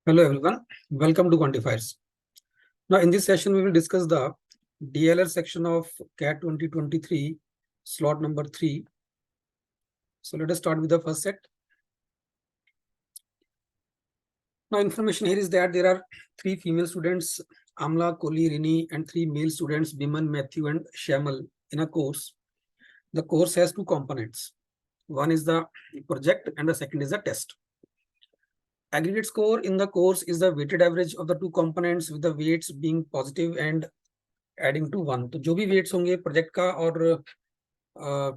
Hello everyone, welcome to Quantifiers. Now in this session we will discuss the DLR section of CAT 2023 slot number 3. So let us start with the first set. Now information here is that there are 3 female students, Amla, Kohli, Rini, and 3 male students, Biman, Matthew and Shamal in a course. The course has 2 components. One is the project and the second is the test. Aggregate score in the course is the weighted average of the 2 components with the weights being positive and adding to 1. तो जो भी weights होंगे project का और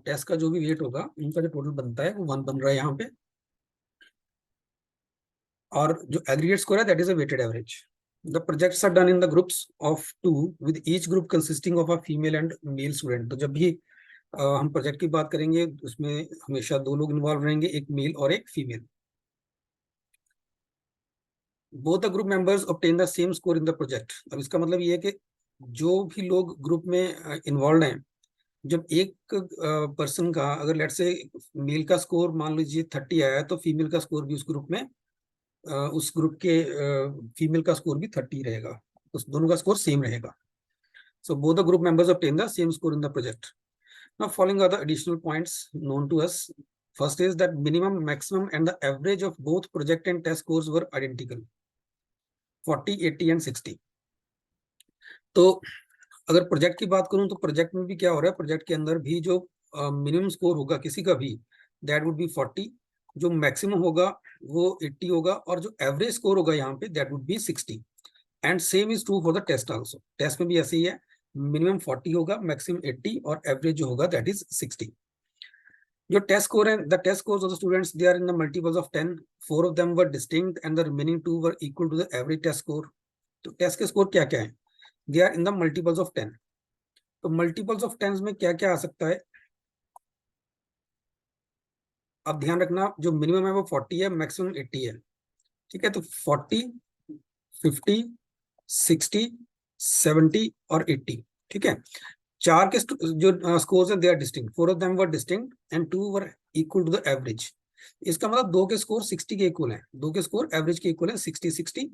test का जो भी weight होगा उनका जो टोटल बनता है वो 1 बन रहा है यहाँ पे. और जो aggregate score है that is a weighted average. The projects are done in the groups of 2 with each group consisting of a female and male student. तो जब भी हम प्रोजेक्ट की बात करेंगे उसमें हमेशा 2 लोग इन्वॉल्व रहेंगे, एक मेल और एक female. Both the group members obtain the same score in the project. अब इसका मतलब ये है कि जो भी लोग ग्रुप में इन्वॉल्व हैं, जब एक पर्सन का अगर लेट्स से मेल का स्कोर मान लीजिए 30 आया तो फीमेल का स्कोर भी उस ग्रुप के फीमेल का स्कोर भी 30 रहेगा, तो दोनों का स्कोर सेम रहेगा. So both the group members obtain the same score in the project. Now following are the additional points known to us. First is that minimum, maximum and the average of both project and test scores were identical. 40, 80 and 60. तो अगर project की बात करूं तो project में भी क्या हो रहा है, प्रोजेक्ट के अंदर भी जो मिनिमम स्कोर होगा किसी का भी दैट वुड बी 40, जो मैक्सिमम होगा वो 80 होगा और जो एवरेज स्कोर होगा यहाँ पे that would be 60. And same is true for the test also. Test में भी ऐसे ही है, मिनिमम 40 होगा, मैक्सिमम 80 और एवरेज जो होगा दैट इज 60. जो टेस्ट स्कोर है, the test scores of the students they are in the multiples of 10. 4 of them were distinct and the remaining 2 were equal to the average test score. तो test के score क्या क्या है, they are in the multiples of 10. तो multiples of 10 में क्या क्या आ सकता है, अब ध्यान रखना जो मिनिमम है वो 40 है, मैक्सिमम 80 है. ठीक है, तो 40, 50, 60, 70 और 80. ठीक है, 4 के जो स्कोर्स हैं they are distinct. 4 of them were distinct and 2 were equal to the average. इसका मतलब 2 के स्कोर 60 के इक्वल हैं, 2 के स्कोर एवरेज के इक्वल हैं 60 60.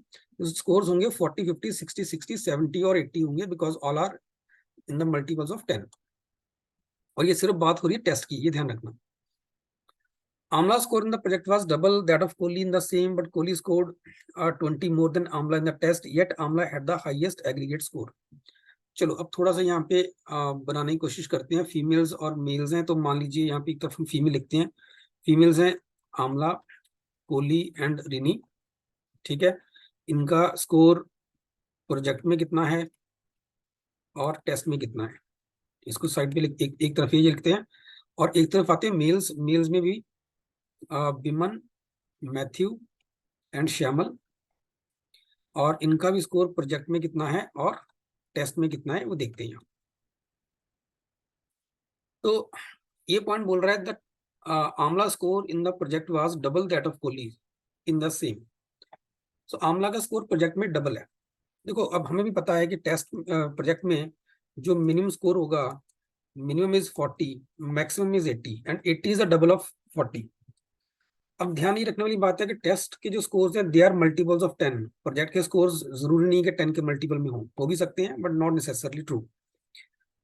स्कोर्स होंगे 40 50 60 60 70 और 80 होंगे because all are in the multiples of 10. और ये सिर्फ बात हो रही है टेस्ट की, ये ध्यान रखना. Amla's score in the project was double that of Kohli in the same, but Kohli scored 20 more than Amla in the test, yet Amla had the highest aggregate score. चलो अब थोड़ा सा यहाँ पे बनाने की कोशिश करते हैं. फीमेल्स और मेल्स हैं, तो मान लीजिए यहाँ पे एक तरफ हम फीमेल लिखते हैं. फीमेल्स हैं आमला, कोहली एंड रिनी. ठीक है, इनका स्कोर प्रोजेक्ट में कितना है और टेस्ट में कितना है, इसको साइड पे एक तरफ ये लिखते हैं. और एक तरफ आते हैं मेल्स. मेल्स में भी बिमन, मैथ्यू एंड श्यामल, और इनका भी स्कोर प्रोजेक्ट में कितना है और टेस्ट में कितना है वो देखते हैं. तो ये पॉइंट बोल रहा है that Amla score in the project was double that of Kohli in the same. So Amla का स्कोर प्रोजेक्ट में डबल है. देखो अब हमें भी पता है कि टेस्ट प्रोजेक्ट में जो मिनिमम स्कोर होगा, minimum is 40, maximum is 80 and 80 is the double of 40. अब ध्यान ये रखने वाली बात है कि टेस्ट के जो स्कोर्स हैं they are multiples of 10. Project के स्कोर्स जरूरी नहीं कि 10 के मल्टीपल में हो भी सकते हैं, बट नॉट नेसेसरली ट्रू.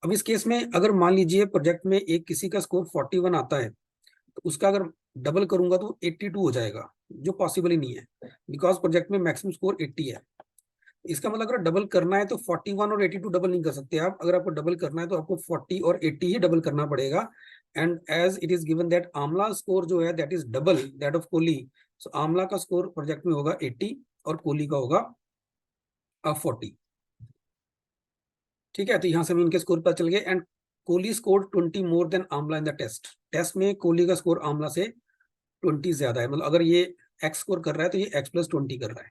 अब इस केस में अगर मान लीजिए प्रोजेक्ट में एक किसी का स्कोर 41 आता है, तो उसका अगर डबल करूंगा तो 82 हो जाएगा, जो पॉसिबल ही नहीं है बिकॉज प्रोजेक्ट में मैक्सिमम स्कोर 80 है. इसका मतलब अगर डबल करना है तो 41 और 82 डबल नहीं कर सकते आप. अगर आपको डबल करना है तो आपको 40 और 80 ही डबल करना पड़ेगा. And as it is given that Amla score जो है that is double that of Kohli, so Amla का स्कोर प्रोजेक्ट में होगा 80 और कोहली का होगा 40. ठीक है, तो यहां से हमें इनके स्कोर पता चल गए. And Kohli score 20 more than Amla in the test. Test में कोहली का स्कोर आमला से 20 ज्यादा है. मतलब अगर ये x स्कोर कर रहा है तो ये x + 20 कर रहा है.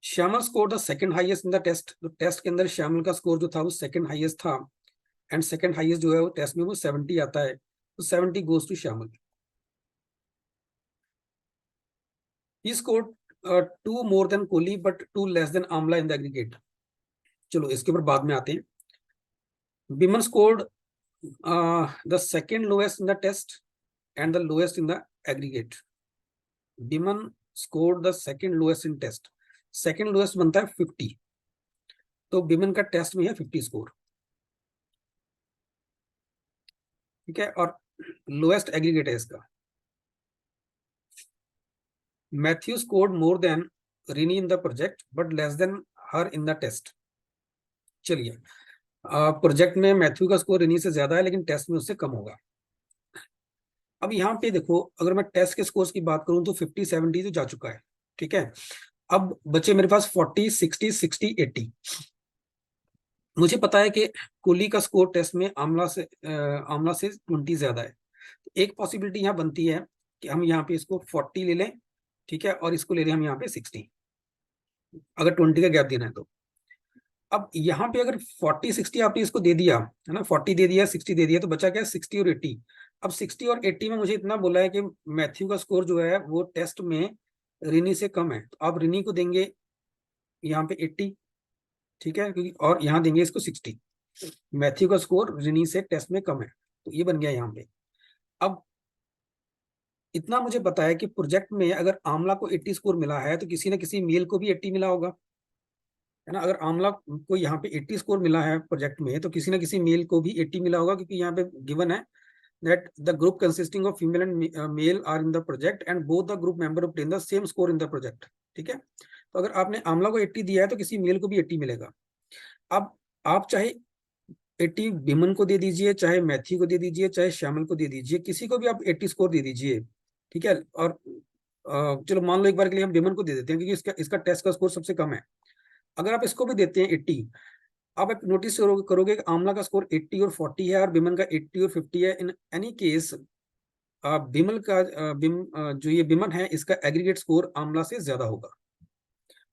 Shyamal score the second highest in the test. तो टेस्ट के अंदर श्यामल का स्कोर जो था वो सेकंड हाईएस्ट था. एंड सेकंड हाईएस्ट जो है वो टेस्ट में वो 70 आता है, तो 70 goes to Shyamal. He scored 2 more than Kohli but 2 less than Amla in the aggregate. चलो इसके ऊपर बाद में आते हैं. Biman scored the second lowest in the test and the lowest in the aggregate. Biman scored the second lowest in test. Second lowest बनता है 50, तो बिमन का टेस्ट में है 50 स्कोर, ठीक है, और लोएस्ट एग्रीगेट है इसका. Matthew scored more than Rini in the project but less than her in the test. चलिए, प्रोजेक्ट में मैथ्यू का स्कोर रिनी से ज्यादा है लेकिन टेस्ट में उससे कम होगा. अब यहाँ पे देखो, अगर मैं टेस्ट के स्कोर्स की बात करूं तो 50-70 तो जा चुका है, ठीक है. अब बचे मेरे पास 40, 60, 60, 80. मुझे पता है कि कोहली का स्कोर टेस्ट में आमला से 20 ज्यादा है. एक पॉसिबिलिटी यहाँ बनती है कि हम यहाँ पे इसको 40 ले लें, ठीक है, और इसको ले लें हम यहाँ पे 60, अगर 20 का गैप देना है तो. अब यहाँ पे अगर 40-60 आपने इसको दे दिया है ना, 40 दे दिया, 60 दे दिया, तो बचा क्या, 60 और 80. अब 60 और 80 में मुझे इतना बोला है कि मैथ्यू का स्कोर जो है वो टेस्ट में रिनी से कम है, तो आप रिनी को देंगे यहाँ पे 80, ठीक है, क्योंकि और यहाँ देंगे इसको 60. मैथ्यू का स्कोर रिनी से टेस्ट में कम है, तो ये बन गया यहाँ पे. अब इतना मुझे पता है कि प्रोजेक्ट में अगर आमला को 80 स्कोर मिला है तो किसी न किसी मेल को भी 80 मिला होगा, है ना. अगर आमला को यहाँ पे 80 स्कोर मिला है प्रोजेक्ट में तो किसी न किसी मेल को भी 80 मिला होगा, क्योंकि यहाँ पे गिवन है that the group consisting of female and male are in the project and both the group member obtain the same score in the project. ठीक है, तो अगर आपने आमला को 80 दिया है तो किसी मेल को भी 80 मिलेगा. अब आप चाहे 80 बिमन को दे दीजिए, चाहे मैथ्यू को दे दीजिए, चाहे श्यामल को दे दीजिए, किसी को भी आप 80 स्कोर दे दीजिए, ठीक है. और चलो मान लो एक बार के लिए हम बिमन को दे देते हैं क्योंकि इसका टेस्ट का स्कोर सबसे कम है. अगर आप इसको भी देते हैं 80, आप एक नोटिस करोगे कि आमला का स्कोर 80 और 40 है और बिमन का 80 और 50 है. इन एनी केस बिमल का जो ये बिमन है इसका एग्रीगेट स्कोर आमला से ज्यादा होगा,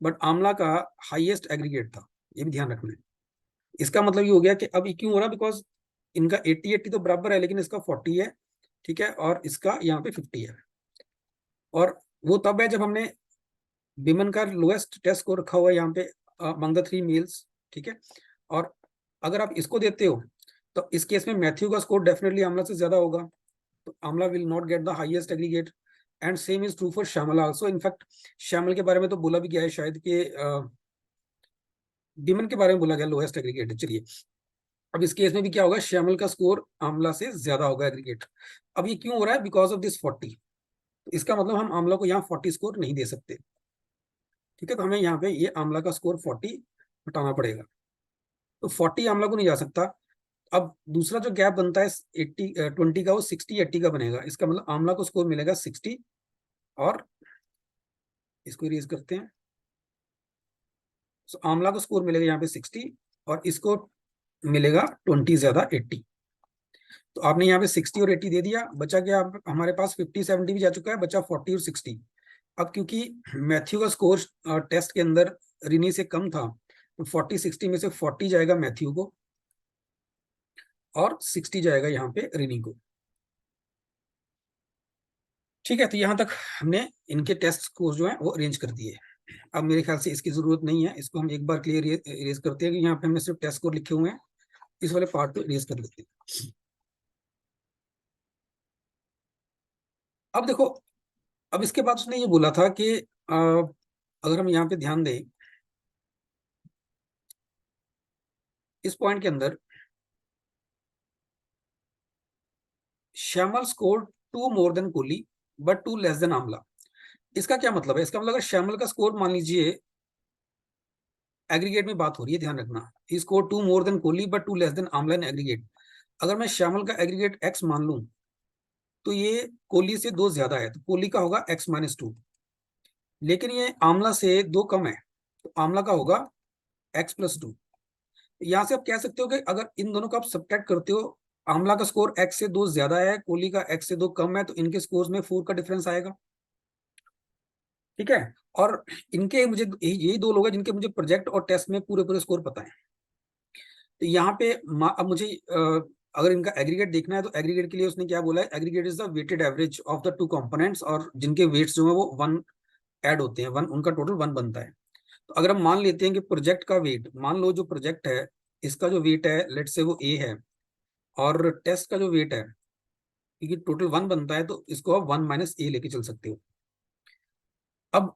बट आमला का हाईएस्ट एग्रीगेट था, ये भी ध्यान रखना है. इसका मतलब ये हो गया कि अब ये क्यों हो रहा, बिकॉज इनका 80-80 तो बराबर है लेकिन इसका 40 है, ठीक है, और इसका यहाँ पे 50 है. और वो तब है जब हमने बिमन का लोएस्ट टेस्ट स्कोर रखा हुआ है यहाँ पे अमंग द 3 मेल्स, ठीक है. और अगर आप इसको देते हो तो इस केस में मैथ्यू का स्कोर डेफिनेटली आमला से ज्यादा होगा, तो Amla will not get the highest aggregate. And same is true for Shyamal also. In fact Shyamal के बारे में तो बोला भी गया है शायद कि बिमन के बारे में बोला गया लोएस्ट एग्रीगेट. चलिए, अब इस केस में भी क्या होगा, श्यामल का स्कोर आमला से ज्यादा होगा एग्रीगेट. अब ये क्यों हो रहा है, बिकॉज ऑफ दिस 40. तो इसका मतलब हम आमला को यहाँ 40 स्कोर नहीं दे सकते, ठीक है. तो हमें यहाँ पे ये आमला का स्कोर 40 हटाना पड़ेगा, तो 40 आमला को नहीं जा सकता. अब दूसरा जो गैप बनता है 20 का, वो 60-80 का बनेगा. इसका मतलब आमला को स्कोर मिलेगा 60 और इसको इरेज करते हैं. तो आमला को स्कोर मिलेगा यहाँ पे 60 और इसको मिलेगा 20 ज्यादा 80. तो आपने यहाँ पे 60 और 80 दे दिया, बचा क्या हमारे पास 50-70 भी जा चुका है, बचा 40 और 60. अब क्योंकि मैथ्यू का स्कोर टेस्ट के अंदर रिनी से कम था, तो 40-60 में से 40 जाएगा मैथ्यू को और 60 जाएगा यहाँ पे रिनी को, ठीक है. तो यहाँ तक हमने इनके टेस्ट स्कोर जो है वो अरेंज कर दिए. अब मेरे ख्याल से इसकी जरूरत नहीं है, इसको हम एक बार क्लियर इरेज करते हैं कि यहाँ पे हमने सिर्फ टेस्ट स्कोर लिखे हुए हैं, इस वाले पार्ट को इरेज कर लेते हैं. अब देखो, अब इसके बाद उसने ये बोला था कि अगर हम यहाँ पे ध्यान दें इस पॉइंट के अंदर, Shyamal score 2 more than Kohli but 2 less than Amla. इसका क्या मतलब है, इसका मतलब अगर श्यामल का स्कोर मान लीजिए, एग्रीगेट में बात हो रही है, ध्यान रखना, he score 2 more than Kohli but 2 less than Amla in aggregate. अगर मैं श्यामल का एग्रीगेट x मान लूं तो ये कोहली से 2 ज्यादा है, तो कोहली का होगा x-2. लेकिन ये आमला से 2 कम है, तो आमला का होगा x+2. यहां से आप कह सकते हो कि अगर इन दोनों को आप सब्ट्रैक्ट करते हो, आमला का स्कोर x से 2 ज्यादा है, कोहली का x से 2 कम है, तो इनके स्कोर्स में 4 का डिफरेंस आएगा, ठीक है. और इनके मुझे यही 2 लोग हैं जिनके मुझे प्रोजेक्ट और टेस्ट में पूरे पूरे स्कोर पता है. तो यहाँ पे अब मुझे अगर इनका एग्रीगेट देखना है तो एग्रीगेट के लिए उसने क्या बोला है, aggregate is the weighted average of the 2 components, और जिनके वेट्स जो है वो 1 ऐड होते हैं, 1 उनका टोटल 1 बनता है. तो अगर हम मान लेते हैं कि प्रोजेक्ट का वेट, मान लो जो प्रोजेक्ट है इसका जो वेट है लेट से वो A है, और टेस्ट का जो वेट है क्योंकि टोटल 1 बनता है, तो इसको आप 1 माइनस ए लेके चल सकते हो। अब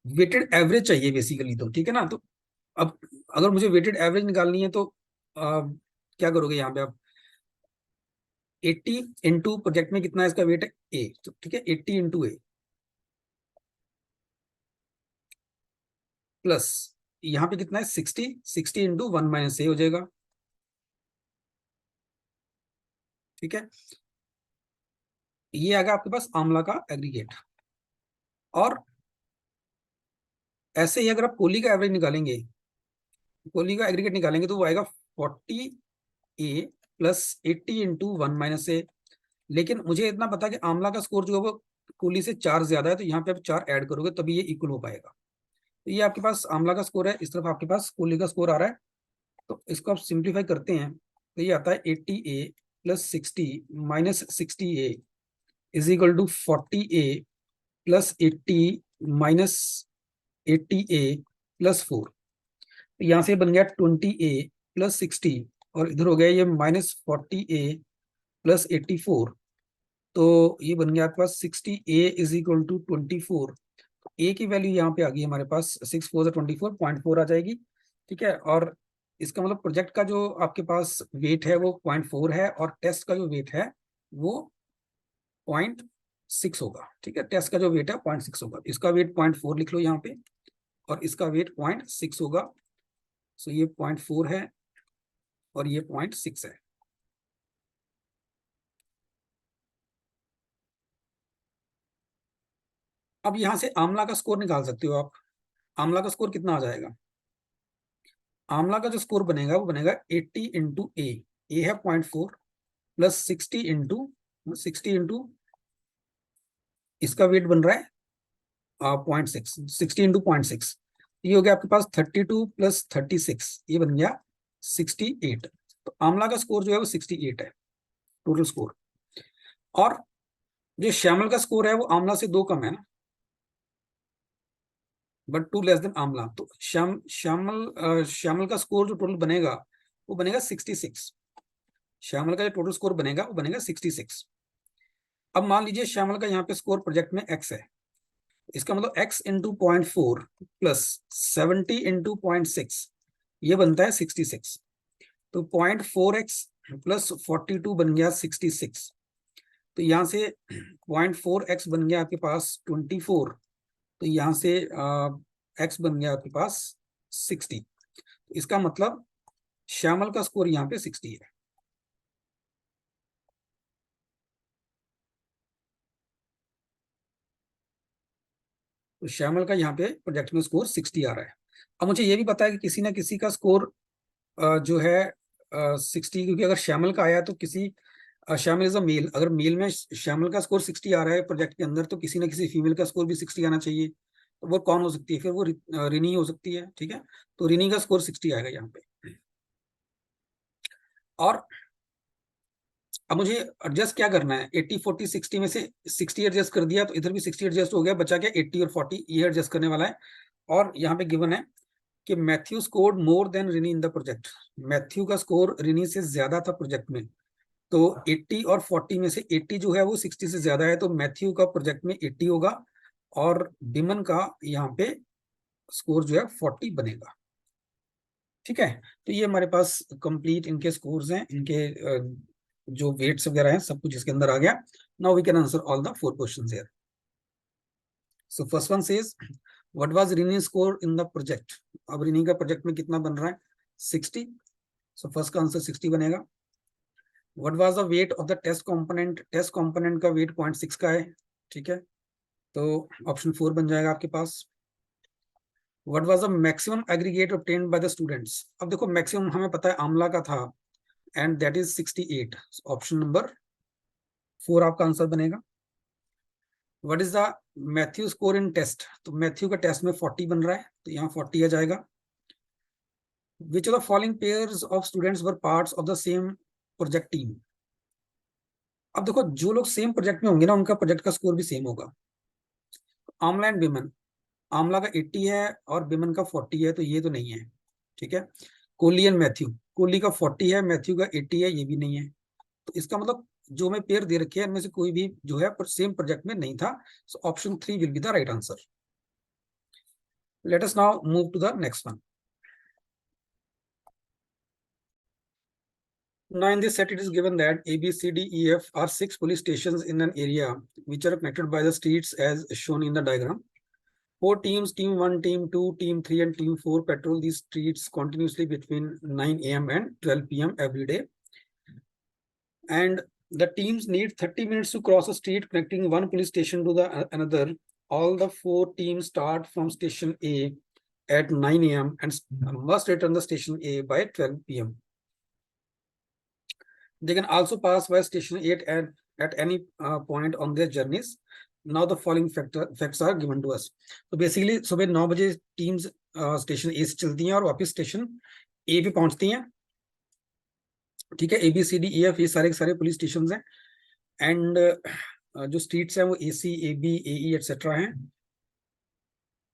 वेटेड एवरेज चाहिए बेसिकली, तो ठीक है ना। तो अब अगर मुझे वेटेड एवरेज निकालनी है तो क्या करोगे यहाँ पे आप, 80 इंटू प्रोजेक्ट में कितना है इसका वेट है ए, तो ठीक है 80 इंटू ए प्लस यहाँ पे कितना है 60, 60 इंटू 1 माइनस ए हो जाएगा, ठीक है। ये आ गया आपके पास आंवला का एग्रीगेट। और ऐसे ही अगर आप कोहली का एवरेज निकालेंगे, कोहली का एग्रीगेट निकालेंगे, तो वो आएगा 40 ए प्लस 80 इंटू 1 माइनस ए। लेकिन मुझे इतना पता है कि आंवला का स्कोर जो है वो कोहली से 4 ज्यादा है, तो यहाँ पे आप 4 ऐड करोगे तभी ये इक्वल हो पाएगा। तो ये आपके पास आंवला का स्कोर है, इस तरफ आपके पास कोहली का स्कोर आ रहा है। तो इसको आप सिंप्लीफाई करते हैं तो ये आता है 80 a plus 60 minus 60 a is equal to 40 a plus 80 minus 80 a plus 4। तो यहाँ से बन गया 20 ए प्लस 60, और इधर हो गया ये माइनस 40 ए प्लस 84। तो ये बन गया आपके पास 60 ए इज इक्वल टू 24। ए की वैल्यू यहाँ पे आ गई हमारे पास 6 4 24 0.4 आ जाएगी, ठीक है। और इसका मतलब प्रोजेक्ट का जो आपके पास वेट है वो 0.4 है, और टेस्ट का जो वेट है वो 0.6 होगा, ठीक है। टेस्ट का जो वेट है 0.6 होगा, इसका वेट 0.4 लिख लो यहाँ पे, और इसका वेट 0.6 होगा। सो ये 0.4 है और ये 0.6 है। अब यहाँ से आंवला का स्कोर निकाल सकते हो आप। आंवला का स्कोर कितना आ जाएगा, आंवला का जो स्कोर बनेगा वो बनेगा 80 इंटू ए है 0.4 प्लस 60 इंटू इसका वेट बन रहा है 0.6, 60 इंटू 0.6, ये हो गया आपके पास 32 प्लस 36, ये बन गया 68। तो आंवला का स्कोर जो है वो 68 है टोटल स्कोर। और जो श्यामल का स्कोर है वो आंवला से 2 कम है ना, बट 2 लेस देन आंवला। तो श्यामल का स्कोर जो टोटल बनेगा वो बनेगा 66। श्यामल का जो टोटल स्कोर बनेगा वो बनेगा 66। अब मान लीजिए श्यामल का यहाँ पे स्कोर प्रोजेक्ट में x है, इसका मतलब x इंटू 0.4 प्लस 70 इंटू 0.6, ये बनता है 66। तो 0.4x प्लस 42 बन गया 66। तो यहाँ से 0.4x बन गया आपके पास 24, तो यहाँ से x बन गया आपके पास 60। इसका मतलब श्यामल का स्कोर यहाँ पे 60 है। तो श्यामल का यहाँ पे प्रोजेक्ट में स्कोर 60 आ रहा है। अब मुझे ये भी पता है कि किसी ना किसी का स्कोर जो है 60, क्योंकि अगर श्यामल का आया तो किसी श्यामल इज अ मेल, अगर मेल में श्यामल का स्कोर 60 आ रहा है प्रोजेक्ट के अंदर, तो किसी ना किसी फीमेल का स्कोर भी 60 आना चाहिए। तो वो कौन हो सकती है फिर, वो रिनी हो सकती है, ठीक है। तो रिनी का स्कोर 60 आएगा यहाँ पे। और अब मुझे एडजस्ट क्या करना है, 80 40 60 में से 60 एडजस्ट कर दिया, तो इधर भी 60 एडजस्ट हो गया, बचा क्या 80 और 40, ये एडजस्ट करने वाला है। और यहाँ पे गिवन है कि Matthew scored more than Rini in the project. Matthew का स्कोर रिनी से ज्यादा था प्रोजेक्ट में, तो 80 और 40 में से 80 जो है वो 60 से ज्यादा है, तो मैथ्यू का प्रोजेक्ट में 80 होगा, और बिमन का यहाँ पे स्कोर जो है 40 बनेगा, ठीक है। तो ये हमारे पास कंप्लीट इनके स्कोर्स हैं, इनके जो वेट्स वगैरह हैं, सब कुछ इसके अंदर आ गया। Now we can answer all the 4 questions here. So first one says what was Rini score in the project. अब रिनी का प्रोजेक्ट में कितना बन रहा है 60, सो फर्स्ट का आंसर 60 बनेगा। What was the weight of the test component, test component का वेट 0.6 का है, ठीक है। तो ऑप्शन 4 बन जाएगा आपके पास। What was the maximum aggregate obtained by the students. अब देखो मैक्सिमम हमें पता है आमला का था, and that is 68। Option number 4 आपका आंसर बनेगा। What is the Matthew score in test, तो मैथ्यू का टेस्ट में 40 बन रहा है, तो यहाँ 40 आ जाएगा। विच of the following pairs of students were parts of the same project team. अब देखो जो लोग सेम प्रोजेक्ट में होंगे ना उनका प्रोजेक्ट का स्कोर भी सेम होगा। आमला एंड बिमन, आमला का 80 है और बिमन का 40 है, तो ये तो नहीं है, ठीक है। कोहली एंड मैथ्यू, कोहली का 40 है, मैथ्यू का 80 है, ये भी नहीं है। तो इसका मतलब जो मैं पेयर दे रखी है इनमें से कोई भी जो है सेम प्रोजेक्ट में नहीं था. So option 3 will be the right answer. Let us now move to the next one. Now in this set, it is given that A, B, C, D, E, F are 6 police stations in an area which are connected by the streets as shown in the diagram. 4 teams, Team 1, Team 2, Team 3, and Team 4 patrol these streets continuously between 9 a.m. and 12 p.m. every day. And the teams need 30 minutes to cross a street connecting one police station to the another. All the 4 teams start from station A at 9 a.m. and must return the station A by 12 p.m. They can also pass by station 8 at any point on their journeys. Now the following facts are given to us. So basically सुबह 9 बजे teams station ए से चलती हैं और वापस station ए पे पहुंचती हैं. ठीक है, A B C D E F ये सारे के सारे पुलिस स्टेशन हैं. एंड जो स्ट्रीट्स हैं वो ए C A B A E etcetera हैं.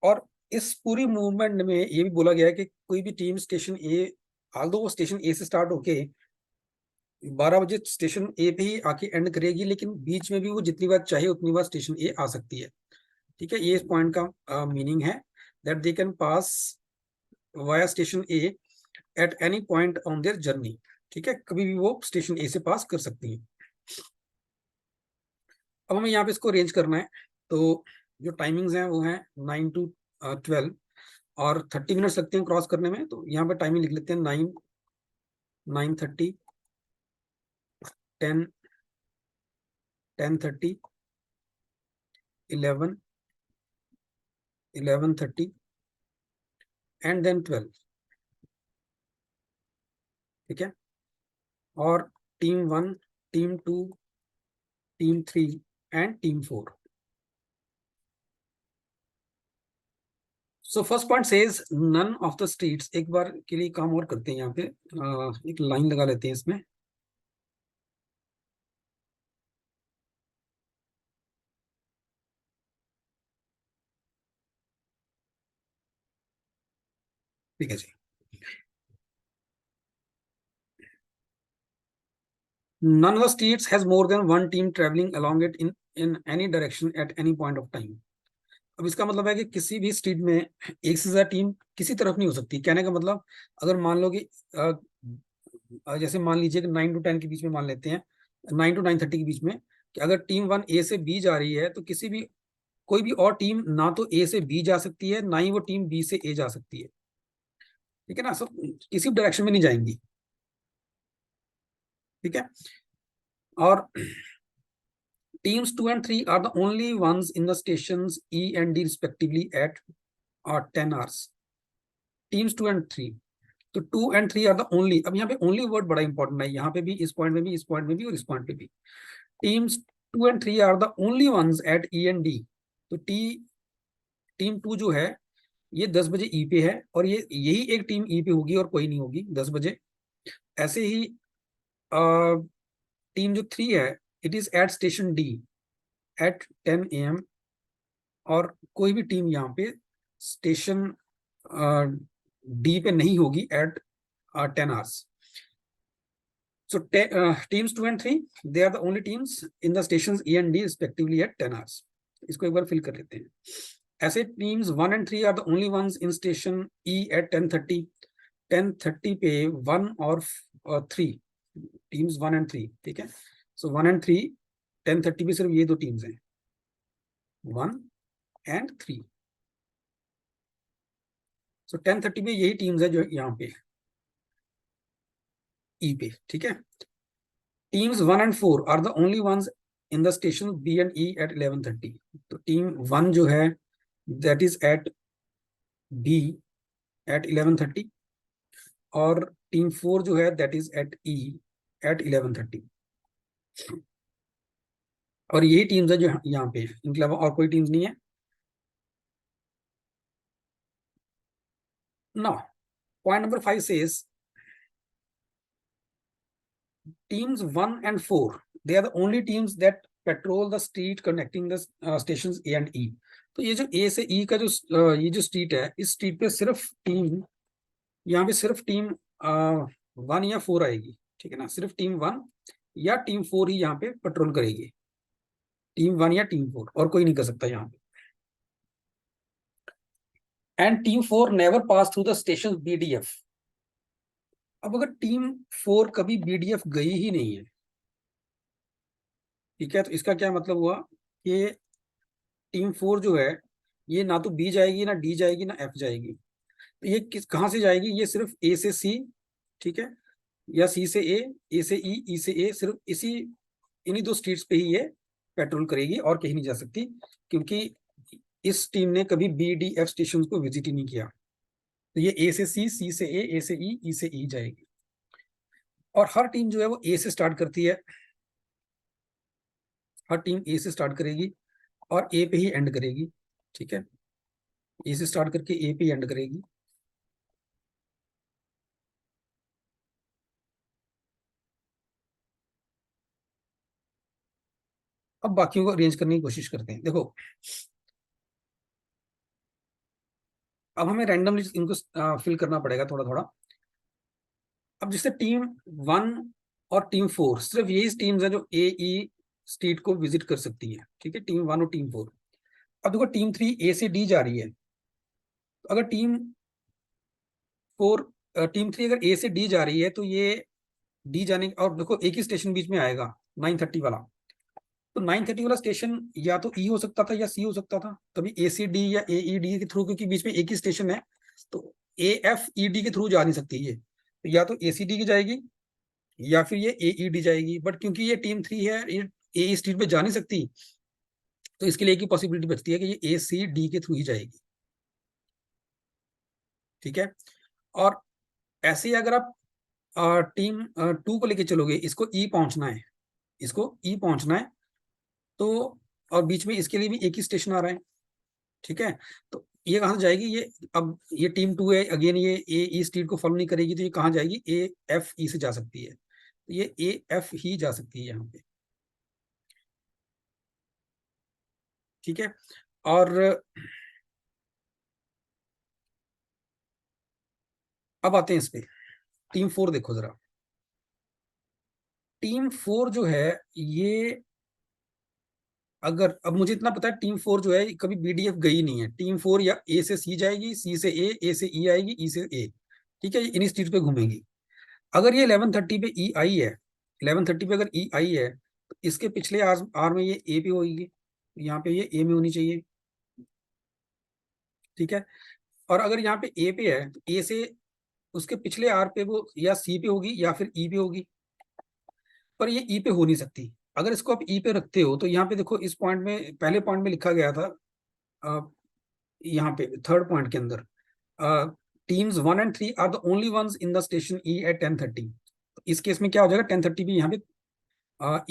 और इस पूरी मूवमेंट में ये भी बोला गया है कि कोई भी टीम स्टेशन ए, आल्दो वो स्टेशन ए से स्टार्ट होके 12 बजे स्टेशन ए पे ही आके एंड करेगी, लेकिन बीच में भी वो जितनी बार चाहे उतनी बार स्टेशन ए आ सकती है. ठीक है, ये इस पॉइंट का मीनिंग है that they can pass via station A eight any point on their journey. ठीक है, कभी भी वो स्टेशन ए से पास कर सकती है. अब हमें यहाँ पे इसको अरेंज करना है. तो जो टाइमिंग्स हैं वो हैं 9 to 12 और 30 मिनट्स लगते हैं क्रॉस करने में. तो यहाँ पे टाइमिंग लिख लेते हैं 9, 9:30, 10, 10:30, 11, 11:30 एंड देन 12. ठीक है, और team 1, team 2, team 3 and team 4. So first point says none of the streets. एक बार के लिए काम और करते हैं, यहाँ पे एक लाइन लगा लेते हैं इसमें. ठीक है जी. None of the streets has more than one team traveling along it in any direction at any point of time. अब इसका मतलब है कि किसी भी स्ट्रीट में एक से ज्यादा टीम किसी तरफ नहीं हो सकती. कहने का मतलब अगर मान लो कि जैसे मान लीजिए कि 9 to 10 के बीच में मान लेते हैं, 9 to 9:30 के बीच में, कि अगर टीम 1 ए से बी जा रही है तो किसी भी कोई भी और टीम ना तो ए से बी जा सकती है, ना ही वो टीम बी से ए जा सकती है. ठीक है ना, सब किसी डायरेक्शन में नहीं जाएंगी. ठीक है, और teams 2 and 3 are the only ones in the stations E and D respectively at 10 hours. Teams 2 and 3. तो 2 and 3 are the only. अब यहाँ पे only वर्ड बड़ा इंपॉर्टेंट है, यहाँ पे भी, इस पॉइंट में भी, इस पॉइंट में भी और इस पॉइंट पे भी. Teams 2 and 3 are the only ones at E and D. तो टीम 2 जो है ये 10 बजे ई पे है और ये यही एक टीम ई पे होगी और कोई नहीं होगी 10 बजे. ऐसे ही टीम जो 3 है it is at station D at 10 AM और कोई भी टीम यहाँ पे स्टेशन डी पे नहीं होगी eight 10 hours. So teams 2 and 3 they are the only teams in the stations E and D respectively at 10 hours. इसको एक बार फिल कर लेते हैं. ऐसे teams 1 and 3 are the only ones in station E at 10:30. 10:30 पे 1 और 3 teams 1 and 3. ठीक है, so 1 and 3 10:30 पे सिर्फ ये दो टीम्स हैं, 1 and 3. so 10:30 पे यही टीम्स है जो यहाँ पे ई पे. ठीक है, teams 1 and 4 are the only once in the station B and E at 11:30. तो टीम 1 जो है that is at B at 11:30 और टीम 4 जो है that is at E at 11:30. और यही टीम्स है जो यहाँ पे, इनके अलावा और कोई टीम्स नहीं है. Now, point number 5 says teams 1 and 4 they are the only teams that patrol the street connecting the stations A and E. तो ये जो A से E का जो ये जो स्ट्रीट है, इस स्ट्रीट पे सिर्फ टीम, यहाँ पे सिर्फ टीम 1 या 4 आएगी. ठीक है ना, सिर्फ टीम 1 या टीम 4 ही यहाँ पे पेट्रोल करेगी, टीम 1 या टीम 4, और कोई नहीं कर सकता यहाँ पे। And team 4 never pass through the station BDF। अब अगर टीम 4 कभी BDF गई ही नहीं है, ठीक है, तो इसका क्या मतलब हुआ कि टीम 4 जो है ये ना तो B जाएगी, ना D जाएगी, ना F जाएगी। तो ये किस कहाँ से जाएगी? ये सिर्फ A से C, ठीक है, या C से A से E से A, सिर्फ इन्हीं दो स्ट्रीट्स पे ही ये पेट्रोल करेगी और कहीं नहीं जा सकती, क्योंकि इस टीम ने कभी BDF स्टेशन को विजिट ही नहीं किया। तो ये A से C से A से E से E जाएगी। और हर टीम जो है वो A से स्टार्ट करती है, हर टीम A से स्टार्ट करेगी और A पे ही एंड करेगी, ठीक है, A से स्टार्ट करके A पे एंड करेगी। अब बाकियों को अरेंज करने की कोशिश करते हैं। देखो, अब हमें रैंडमली इनको फिल करना पड़ेगा थोड़ा थोड़ा। अब जैसे टीम 1 और टीम 4 सिर्फ यही टीम्स हैं जो AE स्ट्रीट को विजिट कर सकती है, ठीक है, टीम 1 और टीम 4। अब देखो टीम 3 A से D जा रही है, तो अगर टीम 3 अगर A से D जा रही है तो ये D जाने, और देखो एक ही स्टेशन बीच में आएगा 9:30 वाला। तो 9:30 वाला स्टेशन या तो E हो सकता था या C हो सकता था, कभी ACD या AED के थ्रू, क्योंकि बीच में एक ही स्टेशन है, तो AFED के थ्रू जा नहीं सकती ये, तो या तो ACD की जाएगी या फिर ये AED जाएगी। बट क्योंकि ये टीम 3 है, ये ए स्ट्रीट पे जा नहीं सकती, तो इसके लिए एक ही पॉसिबिलिटी बचती है कि ये ACD के थ्रू ही जाएगी, ठीक है। और ऐसे ही अगर आप टीम 2 को लेके चलोगे, इसको E पहुंचना है, इसको E पहुंचना है, तो और बीच में इसके लिए भी एक ही स्टेशन आ रहा है, ठीक है, तो ये कहाँ से जाएगी? ये अब ये टीम 2 है, अगेन ये AE स्ट्रीट को फॉलो नहीं करेगी, तो ये कहाँ जाएगी? AFE से जा सकती है, तो ये AF ही जा सकती है यहाँ पे, ठीक है। और अब आते हैं इस पे, टीम 4 देखो जरा। टीम 4 जो है ये, अगर अब मुझे इतना पता है टीम 4 जो है कभी BDF गई नहीं है। टीम 4 या A से C जाएगी, C से A से E आएगी, E से A, ठीक है, ये इन्हीं स्ट्रीट पे घूमेगी। अगर ये 11:30 पे E आई है, 11:30 पे अगर E आई है, तो इसके पिछले आर में ये A पे होगी, यहाँ पे ये A में होनी चाहिए, ठीक है। और अगर यहाँ पे A पे है, तो A से उसके पिछले आर पे वो या C पे होगी या फिर E पे होगी, पर ये E पे हो नहीं सकती। अगर इसको आप E पे रखते हो, तो यहाँ पे देखो इस पॉइंट में, पहले पॉइंट में लिखा गया था, यहाँ पे थर्ड पॉइंट के अंदर, teams 1 and 3 are the only once in the स्टेशन E एट 10:30। तो इस केस में क्या हो जाएगा? 10:30 पे यहाँ पे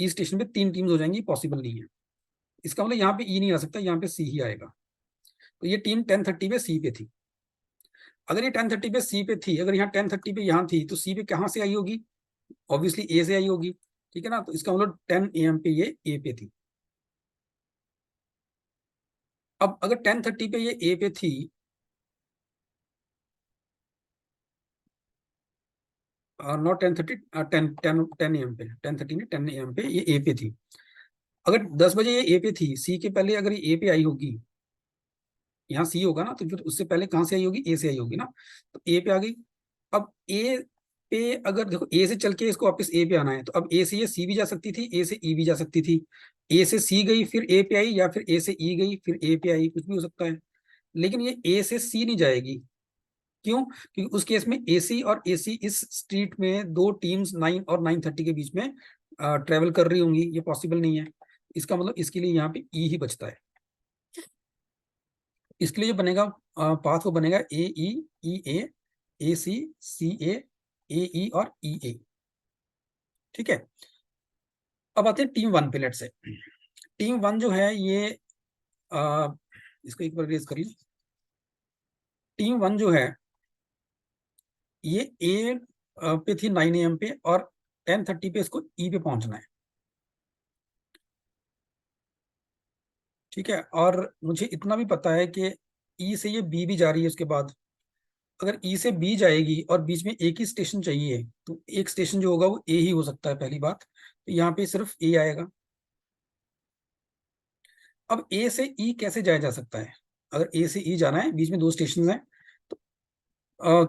E स्टेशन पे 3 टीम्स हो जाएंगी, पॉसिबल नहीं है। इसका मतलब यहाँ पे E नहीं आ सकता, यहाँ पे C ही आएगा। तो ये टीम 10:30 पे C पे थी। अगर ये 10:30 पे C पे थी, अगर यहाँ 10:30 पे यहाँ थी, तो C पे कहाँ से आई होगी? ऑब्वियसली A से आई होगी, ठीक है ना। तो इसका मतलब 10 AM पे ये A पे थी। अब अगर 10:30 पे ये A पे थी, नॉट 10:30, 10 AM पे, 10:30 नहीं, 10 AM पे ये A पे थी। अगर 10 बजे ये A पे थी, C के पहले अगर ये A पे आई होगी, यहाँ C होगा ना, तो फिर उससे पहले कहाँ से आई होगी? A से आई होगी ना, तो A पे आ गई। अब A पे अगर देखो, A से चल के इसको वापस A पे आना है, तो अब A से ये C भी जा सकती थी, A से E भी जा सकती थी। A से C गई फिर A पे आई, या फिर A से E गई फिर A पे आई, कुछ भी हो सकता है। लेकिन ये A से C नहीं जाएगी, क्यों? क्योंकि उस केस में AC और AC इस स्ट्रीट में दो टीम्स 9 और 9:30 के बीच में ट्रेवल कर रही होंगी, ये पॉसिबल नहीं है। इसका मतलब इसके लिए यहाँ पे E ही बचता है। इसके लिए जो बनेगा पाथ, वो बनेगा AE, EA, AC, CA, AE और EA, ठीक है। अब आते हैं टीम 1 पे। लेट से टीम 1 जो है ये, आ, इसको एक बार रेज करिए। टीम 1 जो है ये A पे थी 9 AM पे, और 10:30 पे इसको E पे पहुंचना है, ठीक है। और मुझे इतना भी पता है कि E से ये B भी जा रही है उसके बाद। अगर E से B जाएगी और बीच में एक ही स्टेशन चाहिए, तो एक स्टेशन जो होगा वो A ही हो सकता है, पहली बात। तो यहाँ पे सिर्फ ए आएगा। अब ए से ई कैसे जाया जा सकता है? अगर ए से ई जाना है, बीच में दो स्टेशन हैं, तो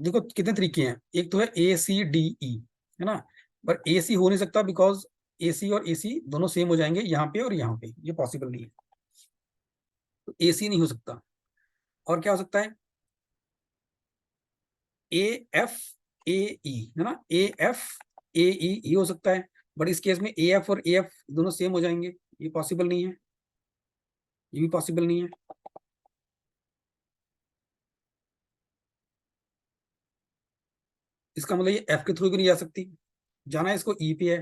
देखो कितने तरीके हैं। एक तो है ए सी डी ई, है ना, पर ए सी हो नहीं सकता बिकॉज ए सी और ए सी दोनों सेम हो जाएंगे यहाँ पे और यहाँ पे, ये पॉसिबल नहीं है। तो ए सी नहीं हो सकता। और क्या हो सकता है? ए एफ ए ई, है ना, ए एफ ए ई, ये हो सकता है। बट इस केस में ए एफ और ए एफ दोनों सेम हो जाएंगे, ये पॉसिबल नहीं है, ये भी पॉसिबल नहीं है। इसका मतलब ये एफ के थ्रू भी नहीं जा सकती, जाना है इसको ई पे है,